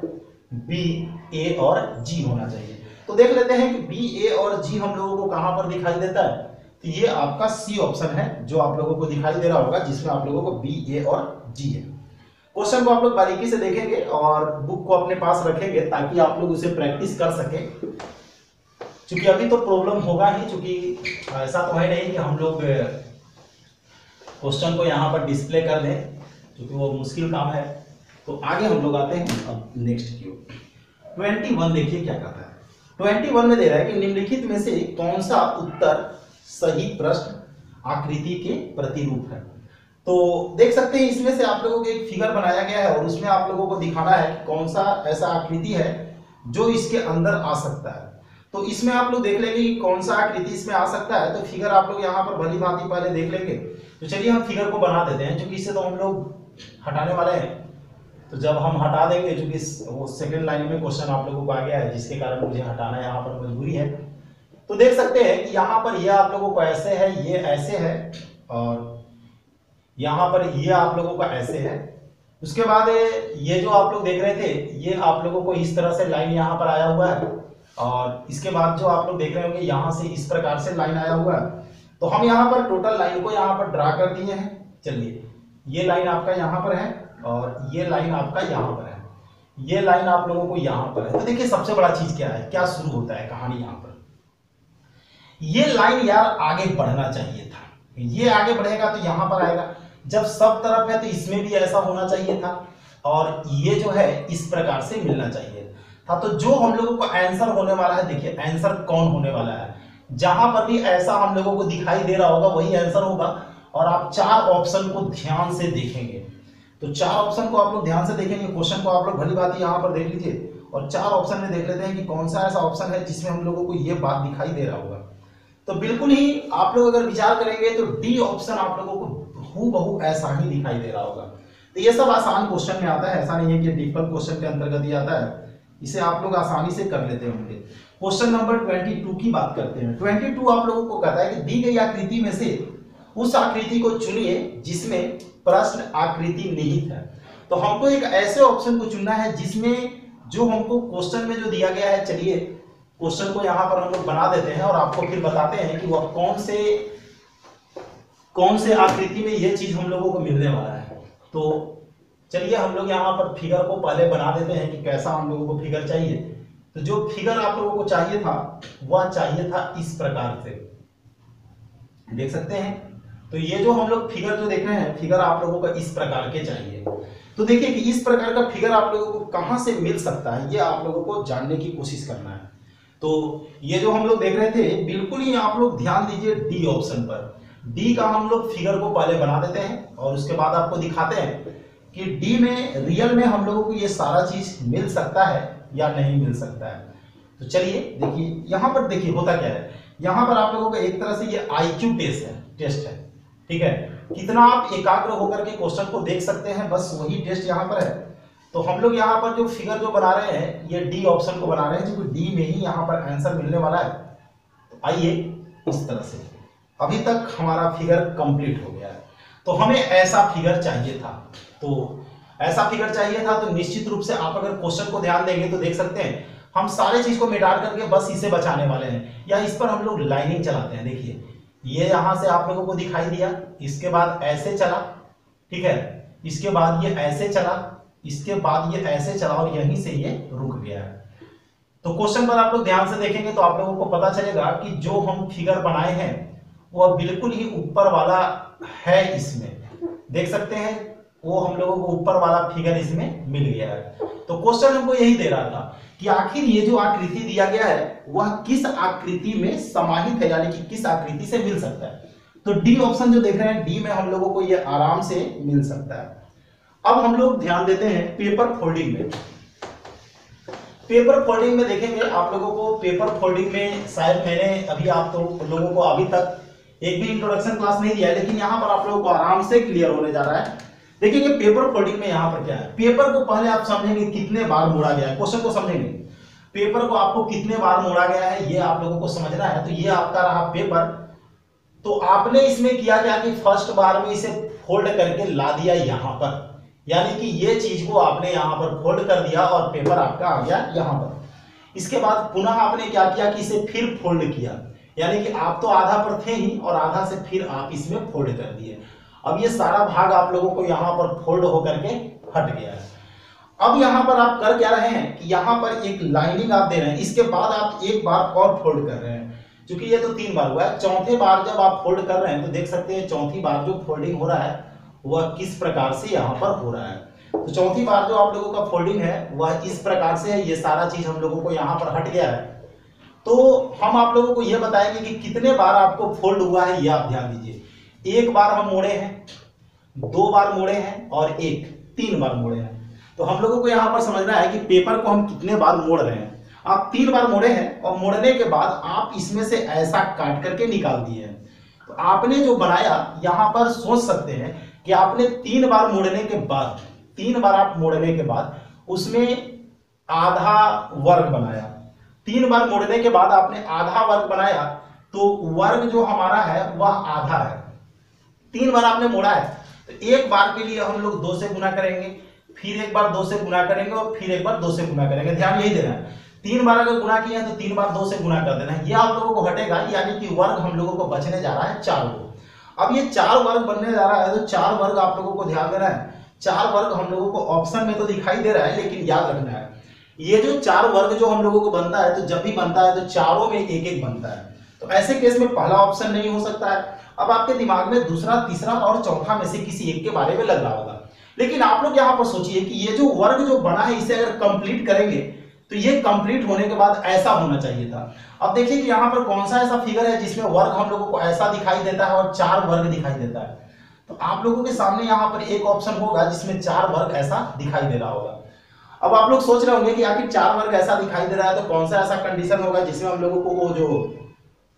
बी, ए और जी होना चाहिए। तो देख लेते हैं कि बी, ए और जी हम लोगों को कहां पर दिखाई देता है, तो ये आपका सी ऑप्शन है जो आप लोगों को दिखाई दे रहा होगा, जिसमें आप लोगों को बी, ए और जी है। क्वेश्चन को आप लोग बारीकी से देखेंगे और बुक को अपने पास रखेंगे ताकि आप लोग उसे प्रैक्टिस कर सके। क्योंकि अभी तो प्रॉब्लम होगा ही, क्योंकि ऐसा तो है नहीं कि हम लोग क्वेश्चन को यहाँ पर डिस्प्ले कर दें, क्योंकि वो मुश्किल काम है। तो आगे हम लोग आते हैं अब नेक्स्ट क्यू 21। देखिए क्या कहता है। 21 में दे रहा है कि निम्नलिखित में से कौन सा उत्तर सही प्रश्न आकृति के प्रतिरूप है। तो देख सकते हैं इसमें से आप लोगों को एक फिगर बनाया गया है और उसमें आप लोगों को दिखाना है कि कौन सा ऐसा आकृति है जो इसके अंदर आ सकता है। तो इसमें आप लोग देख लेंगे कि कौन सा आकृति इसमें आ सकता है। तो फिगर आप लोग यहाँ पर भली भांति पहले देख लेंगे। तो चलिए हम फिगर को बना देते हैं, क्योंकि इसे तो हम लोग हटाने वाले हैं। तो जब हम हटा देंगे, क्योंकि वो सेकंड लाइन में क्वेश्चन आप लोगों को आ गया है जिसके कारण मुझे हटाना यहाँ पर मजबूरी है। तो देख सकते हैं कि यहाँ पर ये आप लोगों को ऐसे है, ये ऐसे है, और यहाँ पर ये आप लोगों का ऐसे है। उसके बाद ये जो आप लोग देख रहे थे ये आप लोगों को इस तरह से लाइन यहाँ पर आया हुआ है, और इसके बाद जो आप लोग देख रहे होंगे यहाँ से इस प्रकार से लाइन आया हुआ है। तो हम यहाँ पर टोटल लाइन को यहाँ पर ड्रा कर दिए हैं। चलिए, ये लाइन आपका यहाँ पर है और ये लाइन आपका यहाँ पर है, ये लाइन आप लोगों को यहाँ पर है। तो देखिए सबसे बड़ा चीज क्या है, क्या शुरू होता है कहानी यहाँ पर। ये लाइन यार आगे बढ़ना चाहिए था, ये आगे बढ़ेगा तो यहाँ पर आएगा। जब सब तरफ है तो इसमें भी ऐसा होना चाहिए था, और ये जो है इस प्रकार से मिलना चाहिए था। तो जो हम लोगों को आंसर होने वाला है, देखिए आंसर कौन होने वाला है, जहां पर भी ऐसा हम लोगों को दिखाई दे रहा होगा वही आंसर होगा। और आप 4 ऑप्शन को ध्यान से देखेंगे। तो 4 ऑप्शन को आप लोग ध्यान से देखेंगे। क्वेश्चन को आप लोग भली बात यहाँ पर देख लीजिए, और 4 ऑप्शन में देख लेते हैं कि कौन सा ऐसा ऑप्शन है जिसमें हम लोगों को ये बात दिखाई दे रहा होगा। तो बिल्कुल ही आप लोग अगर विचार करेंगे तो डी ऑप्शन आप लोगों को हूबहू ऐसा ही दिखाई दे रहा होगा। तो ये सब आसान क्वेश्चन में आता है, ऐसा नहीं है कि डिफिकल्ट क्वेश्चन के अंतर्गत ही आता है, इसे आप लोग आसानी से कर लेते होंगे। क्वेश्चन नंबर 22 की बात करते हैं। 22 आप लोगों को कहता है कि दी गई आकृति में से उस आकृति को चुनिए जिसमें प्रश्न आकृति निहित है। तो हमको एक ऐसे ऑप्शन को चुनना है जिसमें जो हमको क्वेश्चन में जो दिया गया है। चलिए क्वेश्चन को यहाँ पर हम लोग बना देते हैं और आपको फिर बताते हैं कि वह कौन से आकृति में ये चीज हम लोगों को मिलने वाला है। तो चलिए हम लोग यहाँ पर फिगर को पहले बना देते हैं कि कैसा हम लोगों को फिगर चाहिए। तो जो फिगर आप लोगों को चाहिए था वह चाहिए था इस प्रकार से, देख सकते हैं। तो ये जो हम लोग फिगर जो देख रहे हैं, फिगर आप लोगों को इस प्रकार के चाहिए। तो देखिए कि इस प्रकार का फिगर आप लोगों को कहां से मिल सकता है, ये आप लोगों को जानने की कोशिश करना है। तो ये जो हम लोग देख रहे थे, बिल्कुल ही आप लोग ध्यान दीजिए डी ऑप्शन पर। डी का हम लोग फिगर को पहले बना देते हैं और उसके बाद आपको दिखाते हैं कि डी में रियल में हम लोगों को ये सारा चीज मिल सकता है या नहीं मिल सकता है। तो चलिए देखिए, यहां पर देखिए होता क्या है, यहां पर आप लोगों को एक तरह से ये आईक्यू टेस्ट है, ठीक है। कितना आप एकाग्र होकर के क्वेश्चन को देख सकते हैं, बस वही टेस्ट यहाँ पर है। तो हम लोग यहाँ पर जो फिगर जो बना रहे हैं, ये डी ऑप्शन को बना रहे हैं, क्योंकि डी में ही यहाँ पर आंसर मिलने वाला है। तो आइए इस तरह से, अभी तक हमारा फिगर कंप्लीट हो गया है। तो हमें ऐसा फिगर चाहिए था, तो ऐसा फिगर चाहिए था, तो निश्चित रूप से आप अगर क्वेश्चन को ध्यान देंगे तो देख सकते हैं हम सारे चीज को मिटा करके बस इसे बचाने वाले हैं, या इस पर हम लोग लाइनिंग चलाते हैं। देखिए ये यहां से आप लोगों को दिखाई दिया, इसके बाद ऐसे चला, ठीक है, इसके बाद ये ऐसे चला, इसके बाद ये ऐसे चला और यहीं से ये रुक गया है। तो क्वेश्चन पर आप लोग ध्यान से देखेंगे तो आप लोगों को पता चलेगा कि जो हम फिगर बनाए हैं वो बिल्कुल ही ऊपर वाला है, इसमें देख सकते हैं, वो हम लोगों को ऊपर वाला फिगर इसमें मिल गया है। तो क्वेश्चन हमको यही दे रहा था कि आखिर ये जो आकृति दिया गया है वह किस आकृति में समाहित है, यानी कि किस आकृति से मिल सकता है। तो डी ऑप्शन जो देख रहे हैं, डी में हम लोगों को ये आराम से मिल सकता है। अब हम लोग ध्यान देते हैं पेपर फोल्डिंग में। पेपर फोल्डिंग में देखेंगे आप लोगों को, पेपर फोल्डिंग में शायद मैंने अभी आप तो लोगों को अभी तक एक भी इंट्रोडक्शन क्लास नहीं दिया है, लेकिन यहाँ पर आप लोगों को आराम से क्लियर होने जा रहा है। देखिए पेपर फोल्डिंग में यहाँ पर क्या है, पेपर को पहले आप समझेंगे कितने बार मोड़ा गया है, क्वेश्चन को समझेंगे, पेपर को आपको कितने बार मोड़ा गया है ये आप लोगों को समझना है। तो ये आपका रहा पेपर। तो आपने इसमें किया क्या कि फर्स्ट बार में इसे फोल्ड करके ला दिया यहाँ पर, यानी कि ये चीज को आपने यहाँ पर फोल्ड कर दिया और पेपर आपका आ गया यहाँ पर। इसके बाद पुनः आपने क्या किया कि इसे फिर फोल्ड किया, यानी कि आप तो आधा पर थे ही और आधा से फिर आप इसमें फोल्ड कर दिए। अब ये सारा भाग आप लोगों को यहाँ पर फोल्ड होकर के हट गया है। अब यहाँ पर आप कर क्या रहे हैं कि यहाँ पर एक लाइनिंग आप दे रहे हैं, इसके बाद आप एक बार और फोल्ड कर रहे हैं, क्योंकि ये तो 3 बार हुआ है। चौथे बार जब आप फोल्ड कर रहे हैं तो देख सकते हैं चौथी बार जो फोल्डिंग हो रहा है वह किस प्रकार से यहाँ पर हो रहा है। तो चौथी बार जो आप लोगों का फोल्डिंग है वह इस प्रकार से है, ये सारा चीज हम लोगों को यहाँ पर हट गया है। तो हम आप लोगों को यह बताएंगे कि कितने बार आपको फोल्ड हुआ है, ये आप ध्यान दीजिए। एक बार हम मोड़े हैं, 2 बार मोड़े हैं और 3 बार मोड़े हैं। तो हम लोगों को यहां पर समझना है कि पेपर को हम कितने बार मोड़ रहे हैं। आप 3 बार मोड़े हैं और मोड़ने के बाद आप इसमें से ऐसा काट करके निकाल दिए हैं। तो आपने जो बनाया यहां पर सोच सकते हैं कि आपने 3 बार मोड़ने के बाद, 3 बार आप मोड़ने के बाद उसमें आधा वर्ग बनाया। 3 बार मोड़ने के बाद आपने आधा वर्ग बनाया, तो वर्ग जो हमारा है वह आधा है। 3 बार आपने मोड़ा है, तो एक बार के लिए हम लोग 2 से गुना करेंगे, फिर एक बार 2 से गुना करेंगे और फिर एक बार 2 से गुना करेंगे। ध्यान यही देना है, 3 बार अगर गुना किया है तो 3 बार 2 से गुना कर देना है। ये आप लोगों को हटेगा, यानी कि वर्ग हम लोगों को बचने जा रहा है 4 को। अब ये 4 वर्ग बनने जा रहा है, तो 4 वर्ग आप लोगों को ध्यान देना है। 4 वर्ग हम लोगों को ऑप्शन में तो दिखाई दे रहा है, लेकिन याद रखना है ये जो 4 वर्ग जो हम लोगों को बनता है, तो जब भी बनता है तो चारों में एक एक बनता है। तो ऐसे केस में पहला ऑप्शन नहीं हो सकता है। अब आपके दिमाग में दूसरा, तीसरा और चौथा में से किसी एक के बारे में लग रहा होगा, लेकिन आप लोग यहाँ पर सोचिए कि ये जो वर्ग जो बना है इसे अगर कंप्लीट करेंगे तो ये कंप्लीट होने के बाद ऐसा होना चाहिए था। अब देखिए कि यहाँ पर कौन सा ऐसा फिगर है जिसमें वर्ग हम लोगों को ऐसा दिखाई देता है और 4 वर्ग दिखाई देता है। तो आप लोगों के सामने यहाँ पर एक ऑप्शन होगा जिसमें 4 वर्ग ऐसा दिखाई दे रहा होगा। अब आप लोग सोच रहे होंगे कि आखिर 4 वर्ग ऐसा दिखाई दे रहा है तो कौन सा ऐसा कंडीशन होगा जिसमें हम लोगों को वो जो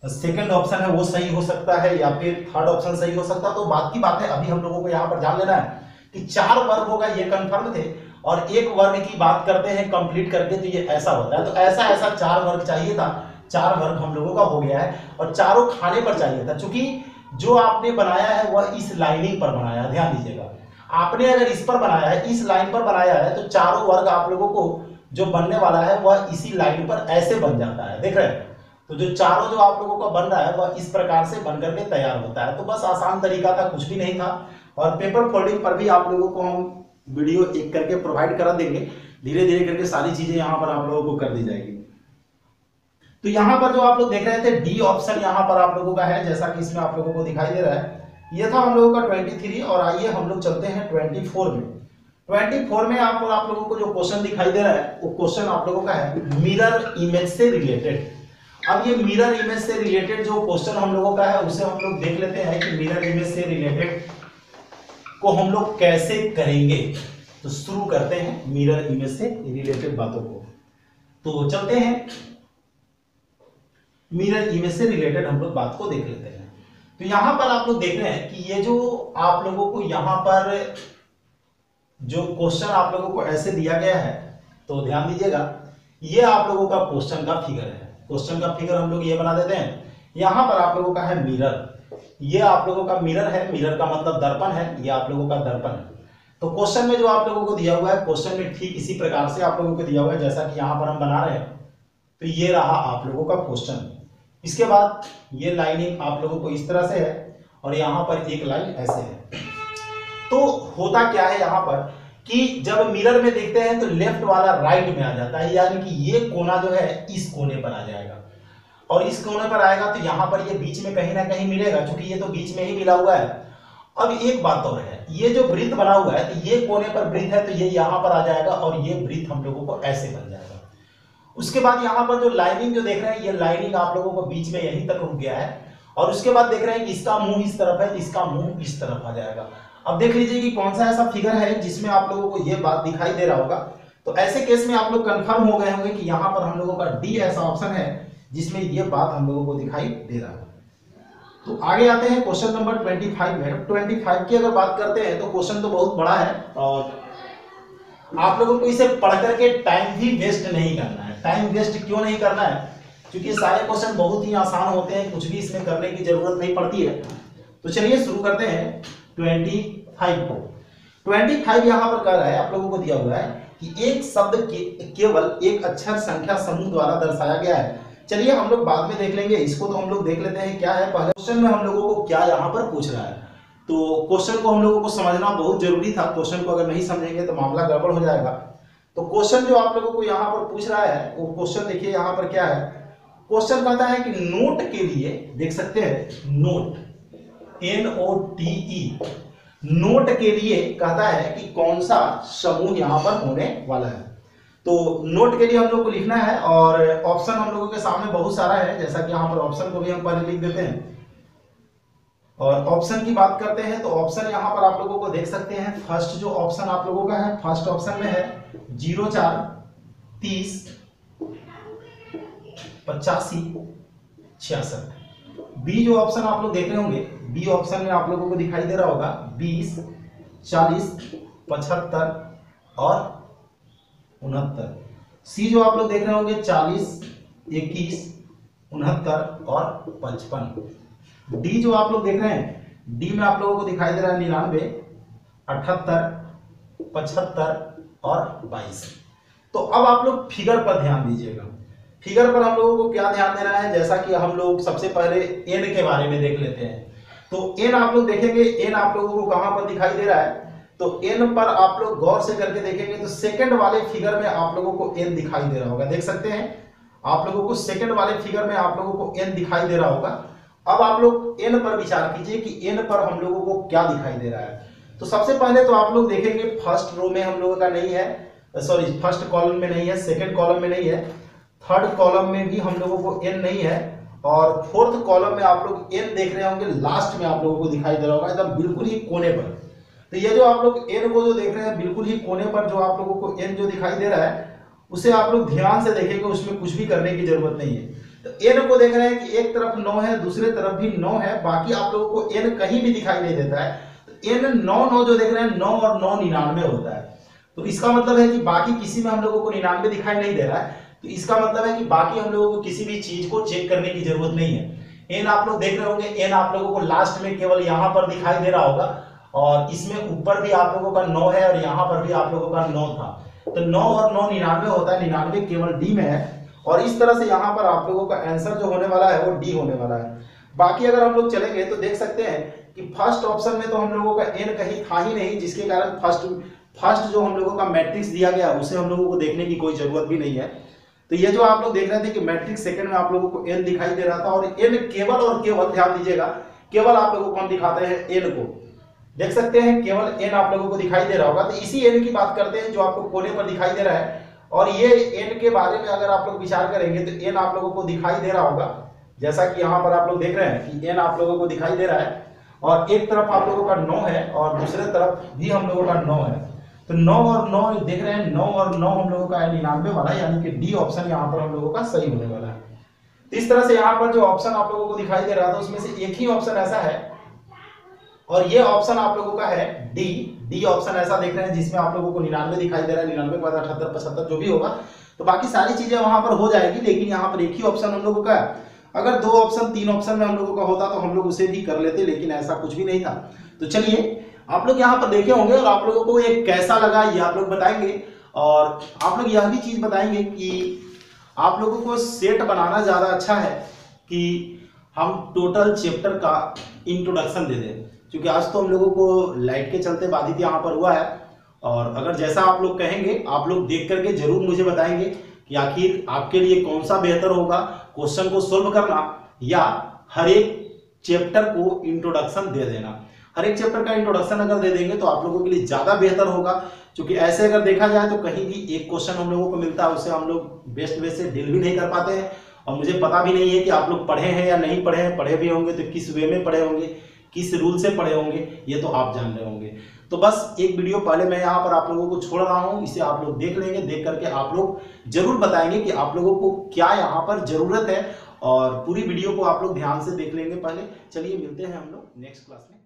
सेकंड ऑप्शन है वो सही हो सकता है या फिर थर्ड ऑप्शन सही हो सकता है। तो बात की बात है, अभी हम लोगों को यहाँ पर जान लेना है कि 4 वर्ग होगा, ये कंफर्म थे, और एक वर्ग की बात करते हैं कंप्लीट करके तो ये ऐसा होता है। तो ऐसा ऐसा 4 वर्ग चाहिए था, 4 वर्ग हम लोगों का हो गया है और चारों खाने पर चाहिए था। चूंकि जो आपने बनाया है वह इस लाइनिंग पर बनाया है, ध्यान दीजिएगा। आपने अगर इस पर बनाया है, इस लाइन पर बनाया है, तो चारों वर्ग आप लोगों को जो बनने वाला है वह इसी लाइन पर ऐसे बन जाता है, देख रहे हैं। तो जो चारों जो आप लोगों का बन रहा है वह इस प्रकार से बन करके तैयार होता है। तो बस आसान तरीका था, कुछ भी नहीं था। और पेपर फोल्डिंग पर भी आप लोगों को हम वीडियो एक करके प्रोवाइड करा देंगे, धीरे धीरे करके सारी चीजें यहाँ पर आप लोगों को कर दी जाएगी। तो यहाँ पर जो आप लोग देख रहे थे डी ऑप्शन यहाँ पर आप लोगों का है, जैसा कि इसमें आप लोगों को दिखाई दे रहा है ये था हम लोगों का 23 और आइए हम लोग चलते हैं 24 में। 24 में आप लोगों को जो क्वेश्चन दिखाई दे रहा है वो क्वेश्चन आप लोगों का है मिरर इमेज से रिलेटेड। अब ये मिरर इमेज से रिलेटेड जो क्वेश्चन हम लोगों का है उसे हम लोग देख लेते हैं कि मिरर इमेज से रिलेटेड को हम लोग कैसे करेंगे। तो शुरू करते हैं मिरर इमेज से रिलेटेड बातों को। तो चलते हैं मिरर इमेज से रिलेटेड हम लोग बात को देख लेते हैं। तो यहां पर आप लोग देख रहे हैं कि ये जो आप लोगों को यहां पर जो क्वेश्चन आप लोगों को ऐसे दिया गया है, तो ध्यान दीजिएगा, ये आप लोगों का क्वेश्चन का फिगर है। क्वेश्चन का फिगर हम लोग ये बना देते हैं। यहां पर आप लोगों का है मिरर, ये आप लोगों का मिरर है, मिरर का मतलब दर्पण है, ये आप लोगों का दर्पण है। तो क्वेश्चन में जो आप लोगों को दिया हुआ है, क्वेश्चन में ठीक इसी प्रकार से आप लोगों को दिया हुआ है जैसा कि यहां पर हम बना रहे हैं। तो ये रहा आप लोगों का क्वेश्चन। इसके बाद ये लाइनिंग आप लोगों को इस तरह से है और यहां पर एक लाइन ऐसे है। तो होता क्या है यहां पर कि जब मिरर में देखते हैं तो लेफ्ट वाला राइट में आ जाता है, यानी कि ये कोना जो है इस कोने पर आ जाएगा और इस कोने पर आएगा तो यहां पर ये बीच में कहीं ना कहीं मिलेगा, क्योंकि ये तो बीच में ही मिला हुआ है। अब एक बात और है, ये जो वृत्त बना हुआ है तो ये कोने पर वृत्त है तो ये यहां पर आ जाएगा और ये वृत्त हम लोगों को ऐसे बन जाएगा। उसके बाद यहां पर जो लाइनिंग जो देख रहे हैं, ये लाइनिंग आप लोगों को बीच में यहीं तक रुक गया है और उसके बाद देख रहे हैं कि इसका मुंह इस तरफ है तो इसका मुंह इस तरफ आ जाएगा। अब देख लीजिए कि कौन सा ऐसा फिगर है जिसमें आप लोगों को ये बात दिखाई दे रहा होगा। तो ऐसे केस में आप लोग कंफर्म हो गए होंगे कि यहां पर हम लोगों का डी ऐसा ऑप्शन है जिसमें ये बात हम लोगों को दिखाई दे रहा है। तो आगे आते हैं क्वेश्चन नंबर 25 में। 25 की अगर बात करते हैं तो क्वेश्चन तो बहुत बड़ा है और आप लोगों को इसे पढ़ करके टाइम भी वेस्ट नहीं करना है। टाइम वेस्ट क्यों नहीं करना है? क्योंकि सारे क्वेश्चन बहुत ही आसान होते हैं, कुछ भी इसमें करने की जरूरत नहीं पड़ती है। तो चलिए शुरू करते हैं 25 को। 25 यहां पर कह रहा है, आप लोगों को दिया हुआ है कि एक शब्द केवल एक अक्षर संख्या समूह द्वारा दर्शाया गया है। चलिए हम लोग बाद में देख लेंगे, इसको तो हम लोग देख लेते हैं क्या है। पहले क्वेश्चन में हम लोगों को क्या यहाँ पर पूछ रहा है, तो क्वेश्चन को हम लोगों को समझना बहुत जरूरी था। क्वेश्चन को अगर नहीं समझेंगे तो मामला गड़बड़ हो जाएगा। तो क्वेश्चन जो आप लोगों को यहाँ पर पूछ रहा है वो क्वेश्चन देखिए यहाँ पर क्या है। क्वेश्चन कहता है कि नोट के लिए, देख सकते हैं नोट, NOTE, नोट के लिए कहता है कि कौन सा समूह यहाँ पर होने वाला है। तो नोट के लिए हम लोग को लिखना है और ऑप्शन हम लोगों के सामने बहुत सारा है, जैसा कि यहाँ पर ऑप्शन को भी हम पहले लिख देते हैं। और ऑप्शन की बात करते हैं तो ऑप्शन यहाँ पर आप लोगों को देख सकते हैं। फर्स्ट जो ऑप्शन आप लोगों का है, फर्स्ट ऑप्शन में है 04 30 85 66। बी जो ऑप्शन आप लोग देख रहे होंगे, बी ऑप्शन में आप लोगों को दिखाई दे रहा होगा 20 40 75 और 69। सी जो आप लोग देख रहे होंगे 40 21 69 और 55। डी जो आप लोग देख रहे हैं, डी में आप लोगों को दिखाई दे रहा है 99 78 75 और 22। तो अब आप लोग फिगर पर ध्यान दीजिएगा। फिगर पर हम लोगों को क्या ध्यान देना है, जैसा कि हम लोग सबसे पहले एन के बारे में देख लेते हैं। तो एन आप लोग देखेंगे, एन आप लोगों को कहां पर दिखाई दे रहा है, तो एन पर आप लोग गौर से करके देखेंगे तो सेकंड वाले फिगर में आप लोगों को एन दिखाई दे रहा होगा। देख सकते हैं आप लोगों को सेकंड वाले फिगर में आप लोगों को एन दिखाई दे रहा होगा। अब आप लोग एन पर विचार कीजिए कि एन पर हम लोगों को क्या दिखाई दे रहा है। तो सबसे पहले तो आप लोग देखेंगे फर्स्ट रो में हम लोगों का नहीं है, सॉरी फर्स्ट कॉलम में नहीं है, सेकंड कॉलम में नहीं है, थर्ड कॉलम में भी हम लोगों को एन नहीं है और फोर्थ कॉलम में आप लोग एन देख रहे होंगे, लास्ट में आप लोगों को दिखाई दे रहा होगा एकदम बिल्कुल ही कोने पर। तो ये जो आप लोग एन को जो देख रहे हैं बिल्कुल ही कोने पर जो आप लोगों को एन जो दिखाई दे रहा है उसे आप लोग ध्यान से देखेंगे, उसमें कुछ भी करने की जरूरत नहीं है। तो एन को देख रहे हैं कि एक तरफ 9 है, दूसरे तरफ भी 9 है, बाकी आप लोगों को एन कहीं भी दिखाई नहीं देता है। तो एन 9 जो देख रहे हैं 9 और 9 99 होता है। तो इसका मतलब है कि बाकी किसी में हम लोगों को 99 दिखाई नहीं दे रहा है। तो इसका मतलब है कि बाकी हम लोगों को किसी भी चीज को चेक करने की जरूरत नहीं है। एन आप लोग देख रहे होंगे, एन आप लोगों को लास्ट में केवल यहाँ पर दिखाई दे रहा होगा और इसमें ऊपर भी आप लोगों का 9 है और यहाँ पर भी आप लोगों का 9 था। तो 9 और 9 99 होता है, 99 केवल डी में है और इस तरह से यहाँ पर आप लोगों का आंसर जो होने वाला है वो डी होने वाला है। बाकी अगर हम लोग चलेंगे तो देख सकते हैं कि फर्स्ट ऑप्शन में तो हम लोगों का एन कहीं था ही नहीं, जिसके कारण फर्स्ट जो हम लोगों का मैट्रिक्स दिया गया उसे हम लोगों को देखने की कोई जरूरत भी नहीं है। तो ये जो आप लोग देख रहे थे कि मैट्रिक्स सेकंड में आप लोगों को एन दिखाई दे रहा था और एन केवल और केवल ध्यान दीजिएगा केवल आप लोगों को हम दिखाते हैं एन को, देख सकते हैं केवल एन आप लोगों को दिखाई दे रहा होगा। तो इसी एन की बात करते हैं जो आपको कोने पर दिखाई दे रहा है। और ये एन के बारे में अगर आप लोग विचार करेंगे तो एन आप लोगों को दिखाई दे रहा होगा, जैसा कि यहाँ पर आप लोग देख रहे हैं कि एन आप लोगों को दिखाई दे रहा है और एक तरफ आप लोगों का 9 है और दूसरे तरफ भी हम लोगों का 9 है। तो 9 और 9 देख रहे हैं, 9 और 9 हम लोगों का 99 वाला है, यानी कि डी ऑप्शन यहाँ पर हम लोगों का सही होने वाला है। तो इस तरह से यहाँ पर जो ऑप्शन आप लोगों को दिखाई दे रहा था उसमें से एक ही ऑप्शन ऐसा है और ये ऑप्शन आप लोगों का है डी ऑप्शन ऐसा देख रहे हैं जिसमें आप लोगों को 99 दिखाई दे रहा है, 99 के बाद 78 75 जो भी होगा तो बाकी सारी चीजें वहां पर हो जाएगी। लेकिन यहाँ पर एक ही ऑप्शन हम लोगों का है, अगर 2 ऑप्शन 3 ऑप्शन में हम लोगों का होता तो हम लोग उसे भी कर लेते, लेकिन ऐसा कुछ भी नहीं था। तो चलिए आप लोग यहाँ पर देखे होंगे और आप लोगों को ये कैसा लगा ये आप लोग बताएंगे और आप लोग यह भी चीज बताएंगे कि आप लोगों को सेट बनाना ज्यादा अच्छा है कि हम टोटल चैप्टर का इंट्रोडक्शन दे दें, क्योंकि आज तो हम लोगों को लाइट के चलते बाधित यहाँ पर हुआ है। और अगर जैसा आप लोग कहेंगे आप लोग देख करके जरूर मुझे बताएंगे कि आखिर आपके लिए कौन सा बेहतर होगा, क्वेश्चन को सोल्व करना या हर एक चैप्टर को इंट्रोडक्शन दे देना। हर एक चैप्टर का इंट्रोडक्शन अगर दे देंगे तो आप लोगों के लिए ज्यादा बेहतर होगा, क्योंकि ऐसे अगर देखा जाए तो कहीं भी एक क्वेश्चन हम लोगों को मिलता है उससे हम लोग बेस्ट वे से डील भी नहीं कर पाते हैं। और मुझे पता भी नहीं है कि आप लोग पढ़े हैं या नहीं पढ़े हैं, पढ़े भी होंगे तो किस वे में पढ़े होंगे, किस रूल से पढ़े होंगे, ये तो आप जान रहे होंगे। तो बस एक वीडियो पहले मैं यहाँ पर आप लोगों को छोड़ रहा हूँ, इसे आप लोग देख लेंगे, देख करके आप लोग जरूर बताएंगे कि आप लोगों को क्या यहाँ पर जरूरत है और पूरी वीडियो को आप लोग ध्यान से देख लेंगे पहले। चलिए मिलते हैं हम लोग नेक्स्ट क्लास में।